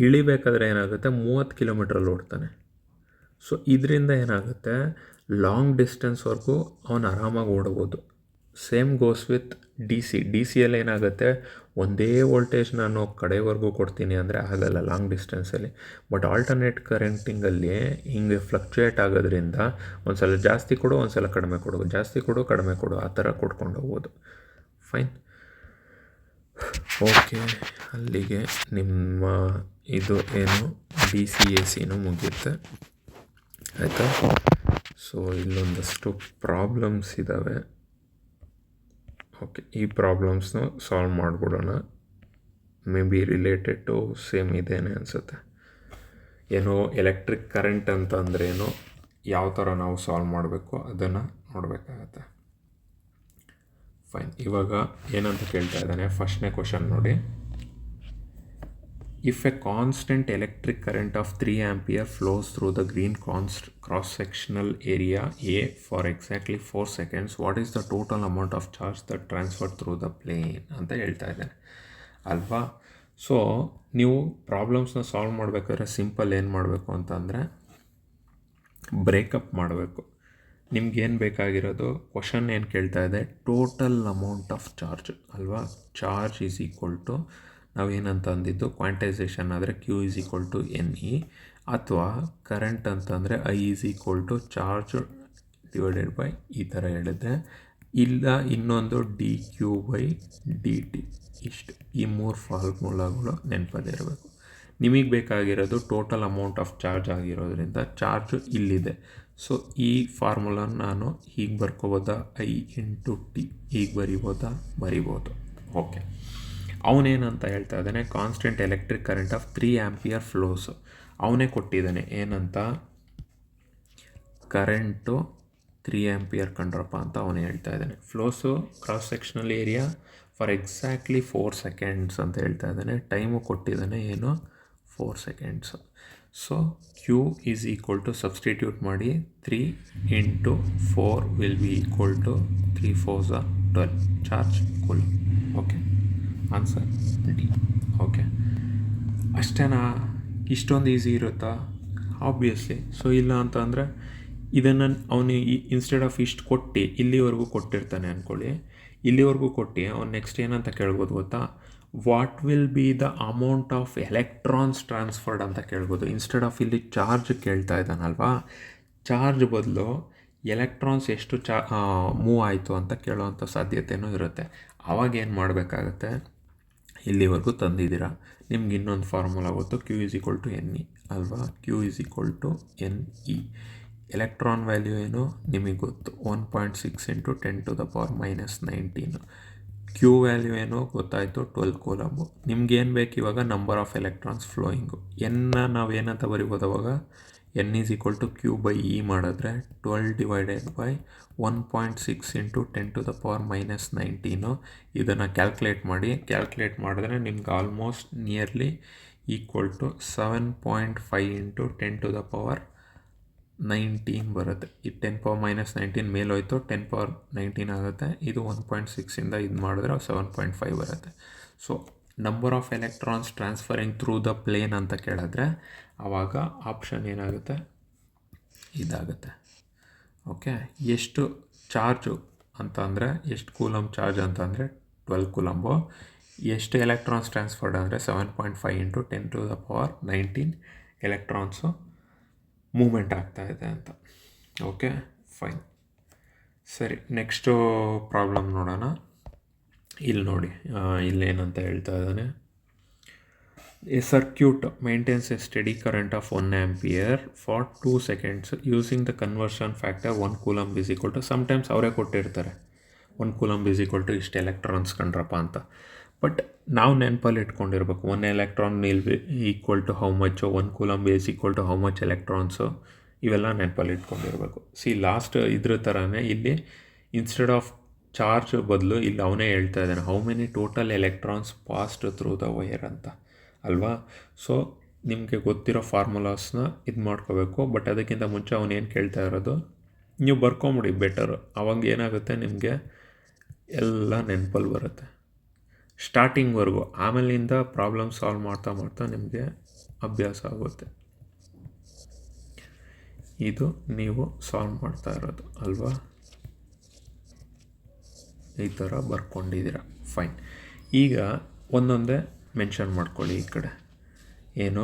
ಇಳಿಬೇಕಾದ್ರೆ ಏನಾಗುತ್ತೆ 30 km ಓಡ್ತಾನೆ. ಸೊ ಇದರಿಂದ ಏನಾಗುತ್ತೆ, ಲಾಂಗ್ ಡಿಸ್ಟೆನ್ಸ್ವರೆಗೂ ಅವನು ಆರಾಮಾಗಿ ಓಡ್ಬೋದು. ಸೇಮ್ ಗೋಸ್ ವಿತ್ DC-ಯಲ್ಲಿ ಏನಾಗುತ್ತೆ, ಒಂದೇ ವೋಲ್ಟೇಜ್ ನಾನು ಕಡೆವರೆಗೂ ಕೊಡ್ತೀನಿ ಅಂದರೆ ಆಗಲ್ಲ ಲಾಂಗ್ ಡಿಸ್ಟೆನ್ಸಲ್ಲಿ. ಬಟ್ ಆಲ್ಟರ್ನೇಟ್ ಕರೆಂಟಿಂಗಲ್ಲಿ ಹಿಂಗೆ ಫ್ಲಕ್ಚುಯೇಟ್ ಆಗೋದ್ರಿಂದ ಒಂದು ಸಲ ಜಾಸ್ತಿ ಕೊಡು, ಒಂದು ಸಲ ಕಡಿಮೆ ಕೊಡು, ಜಾಸ್ತಿ ಕೊಡು, ಕಡಿಮೆ ಕೊಡು, ಆ ಥರ ಕೊಡ್ಕೊಂಡು ಹೋಗ್ಬೋದು. ಫೈನ್. ಓಕೆ, ಅಲ್ಲಿಗೆ ನಿಮ್ಮ ಇದು ಏನು DC-AC ಮುಗಿಯುತ್ತೆ, ಆಯಿತಾ. ಸೊ ಇಲ್ಲೊಂದಷ್ಟು ಪ್ರಾಬ್ಲಮ್ಸ್ ಇದ್ದಾವೆ. ಓಕೆ, ಈ ಪ್ರಾಬ್ಲಮ್ಸ್ನ ಸಾಲ್ವ್ ಮಾಡಿಬಿಡೋಣ. May be related to same ಇದೇನೆ ಅನಿಸುತ್ತೆ. ಏನೋ ಎಲೆಕ್ಟ್ರಿಕ್ ಕರೆಂಟ್ ಅಂತಂದ್ರೇನು, ಯಾವ ಥರ ನಾವು ಸಾಲ್ವ್ ಮಾಡಬೇಕು ಅದನ್ನು ನೋಡಬೇಕಾಗತ್ತೆ. ಫೈನ್. ಇವಾಗ ಏನಂತ ಕೇಳ್ತಾ ಇದ್ದಾನೆ, ಫಸ್ಟ್ನೇ ಕ್ವಶನ್ ನೋಡಿ. If a constant electric current of 3 ampere flows through the green cross-sectional area A for exactly 4 seconds, what is the total amount of charge that transferred through the plane ಅಂತ ಹೇಳ್ತಾ ಇದ್ದಾನೆ ಅಲ್ವಾ. ಸೊ ನೀವು ಪ್ರಾಬ್ಲಮ್ಸ್ನ ಸಾಲ್ವ್ ಮಾಡಬೇಕಾದ್ರೆ ಸಿಂಪಲ್ ಏನು ಮಾಡಬೇಕು ಅಂತಂದರೆ, ಬ್ರೇಕಪ್ ಮಾಡಬೇಕು. ನಿಮ್ಗೇನು ಬೇಕಾಗಿರೋದು, ಕ್ವಶನ್ ಏನು ಕೇಳ್ತಾ ಇದೆ, ಟೋಟಲ್ ಅಮೌಂಟ್ ಆಫ್ ಚಾರ್ಜ್ ಅಲ್ವಾ. ಚಾರ್ಜ್ ಈಸ್ ಈಕ್ವಲ್ ಟು, ನಾವೇನಂತ ಅಂದಿದ್ದು ಕ್ವಾಂಟೈಸೇಷನ್ ಆದರೆ Q is equal to NE, ಅಥವಾ ಕರೆಂಟ್ ಅಂತಂದರೆ I is equal to charge divided by ಈ ಥರ ಹೇಳಿದ್ರೆ, ಇಲ್ಲ ಇನ್ನೊಂದು dQ/dt. ಇಷ್ಟು, ಈ 3 ಫಾರ್ಮುಲಾಗಳು ನೆನಪಲ್ಲಿರಬೇಕು. ನಿಮಗೆ ಬೇಕಾಗಿರೋದು ಟೋಟಲ್ ಅಮೌಂಟ್ ಆಫ್ ಚಾರ್ಜ್ ಆಗಿರೋದ್ರಿಂದ ಚಾರ್ಜು ಇಲ್ಲಿದೆ. ಸೊ ಈ ಫಾರ್ಮುಲಾನ ನಾನು ಹೀಗೆ ಬರ್ಕೋಬೋದಾ, I × T ಹೀಗೆ ಬರಿಬೋದು. ಓಕೆ, ಅವನೇನಂತ ಹೇಳ್ತಾ ಇದ್ದಾನೆ, constant electric current off 3 ampere ಫ್ಲೋಸು ಅವನೇ ಕೊಟ್ಟಿದ್ದಾನೆ. ಏನಂತ, ಕರೆಂಟು 3 ampere ಕಂಡ್ರಪ್ಪ ಅಂತ ಅವನೇ ಹೇಳ್ತಾ ಇದ್ದಾನೆ. Flows cross sectional area for exactly 4 seconds ಅಂತ ಹೇಳ್ತಾ ಇದ್ದಾನೆ. ಟೈಮು ಕೊಟ್ಟಿದ್ದಾನೆ ಏನು, 4 seconds. So Q is equal to, substitute ಮಾಡಿ, 3 × 4 will be equal to 3 4s 12 charge coulomb. Okay, answer D. Okay, ಅಷ್ಟೇನಾ? ಇಷ್ಟೊಂದು ಈಸಿ ಇರುತ್ತಾ? ಆಬ್ವಿಯಸ್ಲಿ. ಸೊ ಇಲ್ಲ ಅಂತ ಅಂದರೆ ಇದನ್ನು ಅವನು ಇನ್ಸ್ಟೆಡ್ ಆಫ್ ಇಷ್ಟು ಕೊಟ್ಟು ಇಲ್ಲಿವರೆಗೂ ಕೊಟ್ಟಿರ್ತಾನೆ ಅಂದ್ಕೊಳ್ಳಿ. ಇಲ್ಲಿವರೆಗೂ ಕೊಟ್ಟು ಅವ್ನು ನೆಕ್ಸ್ಟ್ ಏನಂತ ಕೇಳ್ಬೋದು ಗೊತ್ತಾ? What will be the amount of electrons transferred ಅಂತ ಕೇಳ್ಬೋದು. ಇನ್ಸ್ಟೆಡ್ ಆಫ್ ಇಲ್ಲಿ ಚಾರ್ಜ್ ಕೇಳ್ತಾ ಇದ್ದಾನಲ್ವಾ, ಚಾರ್ಜ್ ಬದಲು ಎಲೆಕ್ಟ್ರಾನ್ಸ್ ಎಷ್ಟು ಮೂವ್ ಆಯಿತು ಅಂತ ಕೇಳೋವಂಥ ಸಾಧ್ಯತೆಯೂ ಇರುತ್ತೆ. ಆವಾಗ ಏನು ಮಾಡಬೇಕಾಗತ್ತೆ? ಇಲ್ಲಿವರೆಗೂ ತಂದಿದ್ದೀರಾ, ನಿಮ್ಗೆ ಇನ್ನೊಂದು ಫಾರ್ಮುಲಾ ಗೊತ್ತು, Q is equal to N E ಅಲ್ವಾ? Q is equal to N E. Electron value ಏನು ನಿಮಗೆ ಗೊತ್ತು, 1.6 × 10⁻⁻19. ಕ್ಯೂ ವ್ಯಾಲ್ಯೂ ಏನೋ ಗೊತ್ತಾಯಿತು, 12 ಕೂಲಂಬು. ನಿಮ್ಗೇನು ಬೇಕು ಇವಾಗ? Number of electrons flowing. ಎನ್ನ ನಾವು ಏನಂತ ಬರಿಬೋದು ಅವಾಗ? N is equal to Q by E ಮಾಡಿದ್ರೆ 12 / 1.6 × 10⁻⁻19. ಇದನ್ನು ಕ್ಯಾಲ್ಕುಲೇಟ್ ಮಾಡಿದ್ರೆ ನಿಮ್ಗೆ ಆಲ್ಮೋಸ್ಟ್ ನಿಯರ್ಲಿ ಈಕ್ವಲ್ ಟು 7.5 × 10⁻19 ಬರುತ್ತೆ. ಈ 10⁻⁻19 ಮೇಲೋಯ್ತು, 10⁻19 ಆಗುತ್ತೆ. ಇದು 1.6 ಇದು ಮಾಡಿದ್ರೆ 7.5 ಬರುತ್ತೆ. So number of electrons transferring through the plane ಅಂತ ಕೇಳಿದ್ರೆ ಆವಾಗ ಆಪ್ಷನ್ ಏನಾಗುತ್ತೆ? ಇದಾಗುತ್ತೆ. ಓಕೆ, ಎಷ್ಟು ಚಾರ್ಜು ಅಂತ ಅಂದರೆ, ಎಷ್ಟು ಕೂಲಮ್ ಚಾರ್ಜ್ ಅಂತ ಅಂದರೆ 12 ಕೂಲಂಬು. ಎಷ್ಟು ಎಲೆಕ್ಟ್ರಾನ್ಸ್ ಟ್ರಾನ್ಸ್ಫರ್ಡ್ ಅಂದರೆ 7.5 × 10⁻19 ಎಲೆಕ್ಟ್ರಾನ್ಸು ಮೂಮೆಂಟ್ ಆಗ್ತಾಯಿದೆ ಅಂತ. Okay, fine. ಸರಿ, ನೆಕ್ಸ್ಟು ಪ್ರಾಬ್ಲಮ್ ನೋಡೋಣ. ಇಲ್ಲಿ ನೋಡಿ, ಇಲ್ಲೇನಂತ ಹೇಳ್ತಾ ಇದ್ದಾನೆ, a circuit maintains a steady current of 1 ampere for 2 seconds using the conversion factor 1 coulomb is equal to, sometimes ಅವರೇ ಕೊಟ್ಟಿರ್ತಾರೆ 1 ಕೂಲಮ್ ಇಸ್ ಈಕ್ವಲ್ ಟು ಇಷ್ಟು ಎಲೆಕ್ಟ್ರಾನ್ಸ್ ಕಂಡ್ರಪ್ಪ ಅಂತ. ಬಟ್ ನಾವು ನೆನಪಲ್ಲಿ ಇಟ್ಕೊಂಡಿರ್ಬೇಕು, 1 electron equal to how much, 1 coulomb is equal to how much electrons, ಇವೆಲ್ಲ ನೆನಪಲ್ಲಿ ಇಟ್ಕೊಂಡಿರ್ಬೇಕು. ಲಾಸ್ಟ್ ಇದ್ರ ಥರನೇ ಇಲ್ಲಿ ಇನ್ಸ್ಟೆಡ್ ಆಫ್ ಚಾರ್ಜ್ ಬದಲು ಇಲ್ಲಿ ಅವನೇ ಹೇಳ್ತಾ ಇದ್ದಾನೆ how many total electrons passed through the wire ಅಂತ ಅಲ್ವಾ. ಸೊ ನಿಮಗೆ ಗೊತ್ತಿರೋ ಫಾರ್ಮುಲಾಸ್ನ ಇದು ಮಾಡ್ಕೋಬೇಕು. ಬಟ್ ಅದಕ್ಕಿಂತ ಮುಂಚೆ ಅವನೇನು ಕೇಳ್ತಾ ಇರೋದು ನೀವು ಬರ್ಕೊಂಬಿಡಿ ಬೆಟರು. ಅವಾಗ ಏನಾಗುತ್ತೆ, ನಿಮಗೆ ಎಲ್ಲ ನೆನಪಲ್ಲಿ ಬರುತ್ತೆ ಸ್ಟಾರ್ಟಿಂಗ್ವರೆಗೂ. ಆಮೇಲಿಂದ ಪ್ರಾಬ್ಲಮ್ ಸಾಲ್ವ್ ಮಾಡ್ತಾ ನಿಮಗೆ ಅಭ್ಯಾಸ ಆಗುತ್ತೆ. ಇದು ನೀವು ಸಾಲ್ವ್ ಮಾಡ್ತಾ ಇರೋದು ಅಲ್ವಾ, ಈ ಥರ ಬರ್ಕೊಂಡಿದ್ದೀರ. ಫೈನ್. ಈಗ ಒಂದೊಂದೇ ಮೆನ್ಷನ್ ಮಾಡ್ಕೊಳ್ಳಿ. ಈ ಕಡೆ ಏನು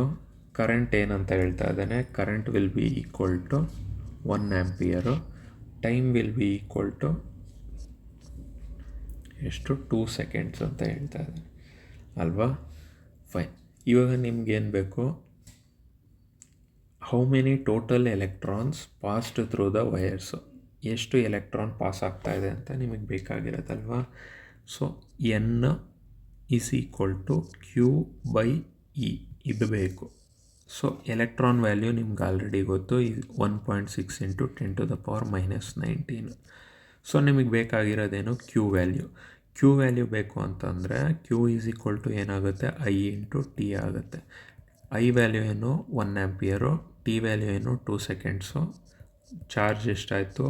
ಕರೆಂಟ್ ಏನಂತ ಹೇಳ್ತಾ ಇದ್ದಾನೆ, current will be equal to 1 ampere, time will be equal to ಎಷ್ಟು 2 seconds ಅಂತ ಹೇಳ್ತಾ ಇದ್ದಾನೆ ಅಲ್ವಾ. ಫೈನ್. ಇವಾಗ ನಿಮ್ಗೇನು ಬೇಕು, how many total electrons passed through the wires, ಎಷ್ಟು ಎಲೆಕ್ಟ್ರಾನ್ ಪಾಸ್ ಆಗ್ತಾ ಇದೆ ಅಂತ ನಿಮಗೆ ಬೇಕಾಗಿರೋದಲ್ವಾ. So N is equal to Q by E ಇದು ಬೇಕು. ಸೊ ಎಲೆಕ್ಟ್ರಾನ್ ವ್ಯಾಲ್ಯೂ ನಿಮ್ಗೆ ಆಲ್ರೆಡಿ ಗೊತ್ತು, 1.6 × 10⁻⁻19. ಸೊ ನಿಮಗೆ ಬೇಕಾಗಿರೋದೇನು, ಕ್ಯೂ ವ್ಯಾಲ್ಯೂ. ಕ್ಯೂ ವ್ಯಾಲ್ಯೂ ಬೇಕು ಅಂತಂದರೆ ಕ್ಯೂ ಈಸ್ ಈಕ್ವಲ್ ಟು ಏನಾಗುತ್ತೆ, I × T ಆಗುತ್ತೆ. ಐ ವ್ಯಾಲ್ಯೂ ಏನು 1 ಆಂಪಿಯರು, ಟಿ ವ್ಯಾಲ್ಯೂ ಏನು 2 seconds, ಚಾರ್ಜ್ ಎಷ್ಟಾಯಿತು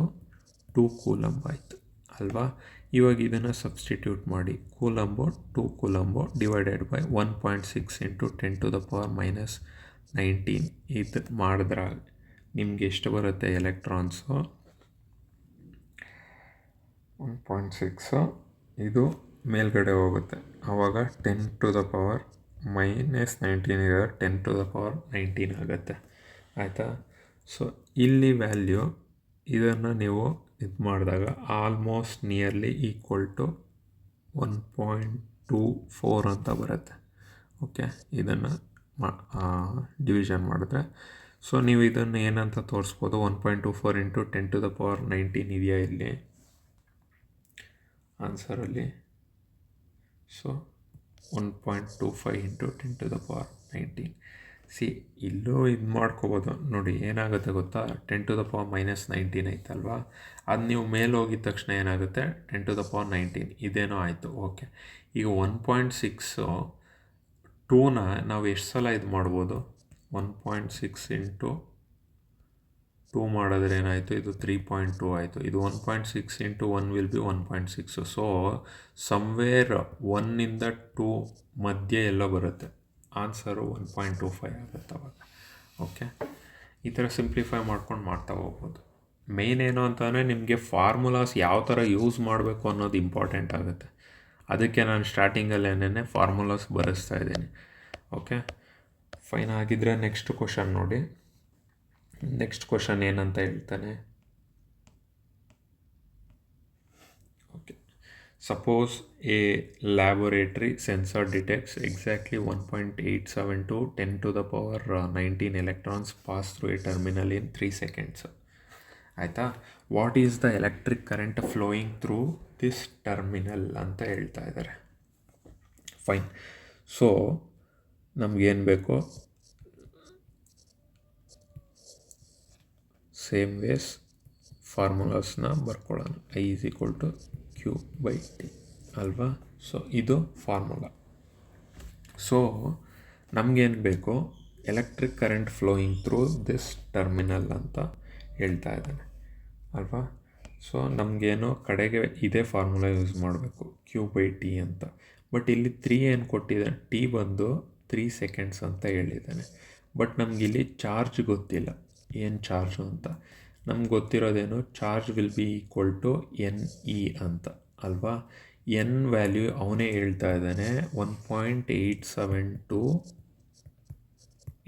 2 ಕೂಲಂಬ್ ಆಯಿತು ಅಲ್ವಾ. ಇವಾಗ ಇದನ್ನು ಸಬ್ಸ್ಟಿಟ್ಯೂಟ್ ಮಾಡಿ, ಕೂಲಂಬು 2 ಕೂಲಂಬು ಡಿವೈಡೆಡ್ ಬೈ 1.6 × 10⁻⁻19 ಇದು ಮಾಡಿದ್ರೆ ನಿಮ್ಗೆ ಎಷ್ಟು ಬರುತ್ತೆ ಎಲೆಕ್ಟ್ರಾನ್ಸು, 1.6 ಇದು ಮೇಲ್ಗಡೆ ಹೋಗುತ್ತೆ. ಆವಾಗ 10⁻⁻19 ಇರೋ 10⁻⁻19 ಆಗುತ್ತೆ ಆಯಿತಾ. ಸೊ ಇಲ್ಲಿ ವ್ಯಾಲ್ಯೂ ಇದನ್ನು ನೀವು ಇದು ಮಾಡಿದಾಗ ಆಲ್ಮೋಸ್ಟ್ ನಿಯರ್ಲಿ ಈಕ್ವಲ್ ಟು 1.24 ಅಂತ ಬರುತ್ತೆ. ಓಕೆ, ಇದನ್ನು ಡಿವಿಷನ್ ಮಾಡಿದ್ರೆ ಸೊ ನೀವು ಇದನ್ನು ಏನಂತ ತೋರಿಸ್ಬೋದು, 1.24 × 10⁻19 ಇದೆಯಾ ಇಲ್ಲಿ ಆನ್ಸರಲ್ಲಿ. ಸೊ 1.25 × 10⁻19. ಇಲ್ಲೂ ಇದು ಮಾಡ್ಕೋಬೋದು ನೋಡಿ. ಏನಾಗುತ್ತೆ ಗೊತ್ತಾ, 10⁻⁻19 ಐತಲ್ವಾ, ಅದು ನೀವು ಮೇಲೆ ಹೋಗಿದ ತಕ್ಷಣ ಏನಾಗುತ್ತೆ 10⁻19 ಇದೇನೋ ಆಯಿತು. ಓಕೆ, ಈಗ 1.6 2ನ ನಾವು ಎಷ್ಟು ಸಲ ಇದು ಮಾಡ್ಬೋದು, 1.6 × 2 ಮಾಡಿದ್ರೆ ಏನಾಯಿತು, ಇದು 3.2 ಆಯಿತು. ಇದು 1.6 into 1 will be 1.6. So somewhere 1ಇಂದ 2 ಮಧ್ಯೆ ಎಲ್ಲೋ ಬರುತ್ತೆ. ಆನ್ಸರು 1.25 ಆಗುತ್ತೆ ಅವಾಗ. ಓಕೆ, ಈ ಥರ ಸಿಂಪ್ಲಿಫೈ ಮಾಡ್ಕೊಂಡು ಮಾಡ್ತಾ ಹೋಗ್ಬೋದು. ಮೇಯ್ನ್ ಏನು ಅಂತಂದರೆ ನಿಮಗೆ ಫಾರ್ಮುಲಾಸ್ ಯಾವ ಥರ ಯೂಸ್ ಮಾಡಬೇಕು ಅನ್ನೋದು ಇಂಪಾರ್ಟೆಂಟ್ ಆಗುತ್ತೆ. ಅದಕ್ಕೆ ನಾನು ಸ್ಟಾರ್ಟಿಂಗಲ್ಲೇನೇ ಫಾರ್ಮುಲಾಸ್ ಬರೆಸ್ತಾ ಇದ್ದೀನಿ. Okay, fine. ಆಗಿದ್ದರೆ ನೆಕ್ಸ್ಟ್ ಕ್ವಶನ್ ನೋಡಿ. ನೆಕ್ಸ್ಟ್ ಕ್ವಶನ್ ಏನಂತ ಹೇಳ್ತಾನೆ. Okay, suppose a laboratory sensor detects exactly 1.872 10⁻19 electrons pass through a terminal in 3 seconds. ಆಯಿತಾ? What is the electric current flowing through this terminal ಅಂತ ಹೇಳ್ತಾ ಇದ್ದಾರೆ. ಫೈನ್. ಸೊ ನಮಗೇನು ಬೇಕೋ ಸೇಮ್ ವೇಸ್ ಫಾರ್ಮುಲಾಸ್ನ ಬರ್ಕೊಳ್ಳೋಣ. I is equal to Q/T ಅಲ್ವಾ? ಸೊ ಇದು ಫಾರ್ಮುಲಾ. ಸೊ ನಮಗೇನು ಬೇಕು, electric current flowing through this terminal ಅಂತ ಹೇಳ್ತಾ ಇದ್ದಾನೆ ಅಲ್ವಾ? ಸೊ ನಮಗೇನು ಕಡೆಗೆ ಇದೇ ಫಾರ್ಮುಲಾ ಯೂಸ್ ಮಾಡಬೇಕು, Q/T ಅಂತ. ಬಟ್ ಇಲ್ಲಿ 3 ಏನು ಕೊಟ್ಟಿದ್ದಾನೆ, T ಬಂದು 3 ಸೆಕೆಂಡ್ಸ್ ಅಂತ ಹೇಳಿದ್ದಾನೆ. ಬಟ್ ನಮಗಿಲ್ಲಿ ಚಾರ್ಜ್ ಗೊತ್ತಿಲ್ಲ, ಏನು ಚಾರ್ಜು ಅಂತ. ನಮ್ಗೆ ಗೊತ್ತಿರೋದೇನು, charge will be equal to NE ಅಂತ ಅಲ್ವಾ? ಎನ್ ವ್ಯಾಲ್ಯೂ ಅವನೇ ಹೇಳ್ತಾ ಇದ್ದಾನೆ 1.872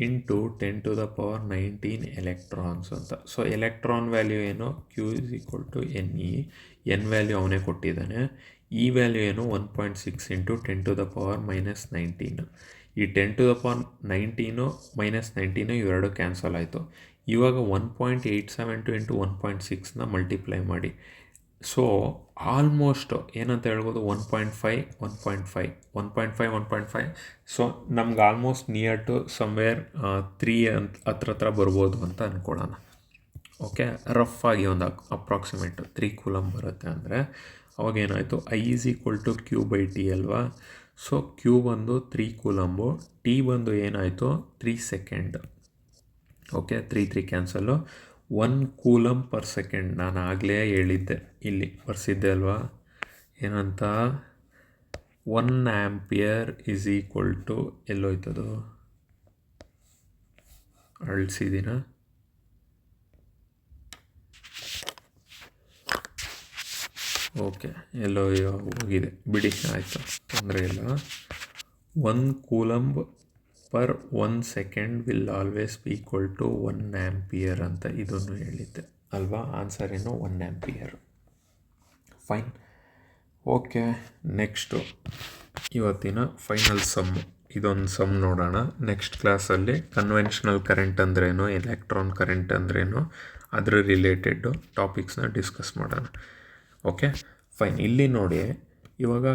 ಇಂಟು 10⁻19 ಎಲೆಕ್ಟ್ರಾನ್ಸ್ ಅಂತ. ಸೊ ಎಲೆಕ್ಟ್ರಾನ್ ವ್ಯಾಲ್ಯೂ ಏನು, Q is equal to NE. N value ಅವನೇ ಕೊಟ್ಟಿದ್ದಾನೆ. ಈ ವ್ಯಾಲ್ಯೂ ಏನು 1.6 ಇಂಟು 10⁻−19. ಈ 10⁻19 -19 ಇವೆರಡು ಕ್ಯಾನ್ಸಲ್ ಆಯಿತು. ಇವಾಗ 1.872 ಇಂಟು 1.6ನ ಮಲ್ಟಿಪ್ಲೈ ಮಾಡಿ. ಸೊ ಆಲ್ಮೋಸ್ಟ್ ಏನಂತ ಹೇಳ್ಬೋದು, 1.5. ಸೊ ನಮ್ಗೆ ಆಲ್ಮೋಸ್ಟ್ ನಿಯರ್ ಟು ಸಮ್ವೇರ್ 3 ಅಂತ ಹತ್ರ ಬರ್ಬೋದು ಅಂತ ಅಂದ್ಕೊಳ್ಳೋಣ. ಓಕೆ, ರಫ್ ಆಗಿ ಒಂದು ಅಪ್ರಾಕ್ಸಿಮೇಟ್ 3 ಕೂಲಮ್ ಬರುತ್ತೆ ಅಂದರೆ ಅವಾಗ ಏನಾಯಿತು, I is equal to Q/T ಅಲ್ವಾ? ಸೊ Q ಬಂದು 3 ಕೂಲಂಬು, T ಬಂದು ಏನಾಯಿತು 3 second. Okay, 3 cancel. 1 coulomb per second ನಾನು ಆಗಲೇ ಹೇಳಿದ್ದೆ, ಇಲ್ಲಿ ಬರ್ಸಿದ್ದೆ ಅಲ್ವಾ, ಏನಂತ, 1 ಆ್ಯಂಪಿಯರ್ ಈಸ್ ಈಕ್ವಲ್ ಟು, ಎಲ್ಲೋಯ್ತದು ಅಳಿಸಿದ್ದೀನ, ಓಕೆ ಎಲ್ಲೋ ಹೋಗಿದೆ ಬಿಡಿ, ಆಯಿತು, ತೊಂದರೆ ಇಲ್ಲ. 1 coulomb per 1 second will always be equal to 1 ampere ಅಂತ ಇದನ್ನು ಹೇಳಿದ್ದೆ ಅಲ್ವಾ? ಆನ್ಸರ್ ಏನು 1 ಆ್ಯಂಪಿಯರ್. ಫೈನ್. ಓಕೆ, ನೆಕ್ಸ್ಟು ಇವತ್ತಿನ ಫೈನಲ್ ಸಮ್, ಇದೊಂದು ಸಮ್ ನೋಡೋಣ. ನೆಕ್ಸ್ಟ್ ಕ್ಲಾಸಲ್ಲಿ ಕನ್ವೆನ್ಷನಲ್ ಕರೆಂಟ್ ಅಂದ್ರೇನು, ಎಲೆಕ್ಟ್ರಾನ್ ಕರೆಂಟ್ ಅಂದ್ರೇನು, ಅದರ ರಿಲೇಟೆಡ್ಡು ಟಾಪಿಕ್ಸ್ನ ಡಿಸ್ಕಸ್ ಮಾಡೋಣ. Okay, fine. ಇಲ್ಲಿ ನೋಡಿ, ಇವಾಗ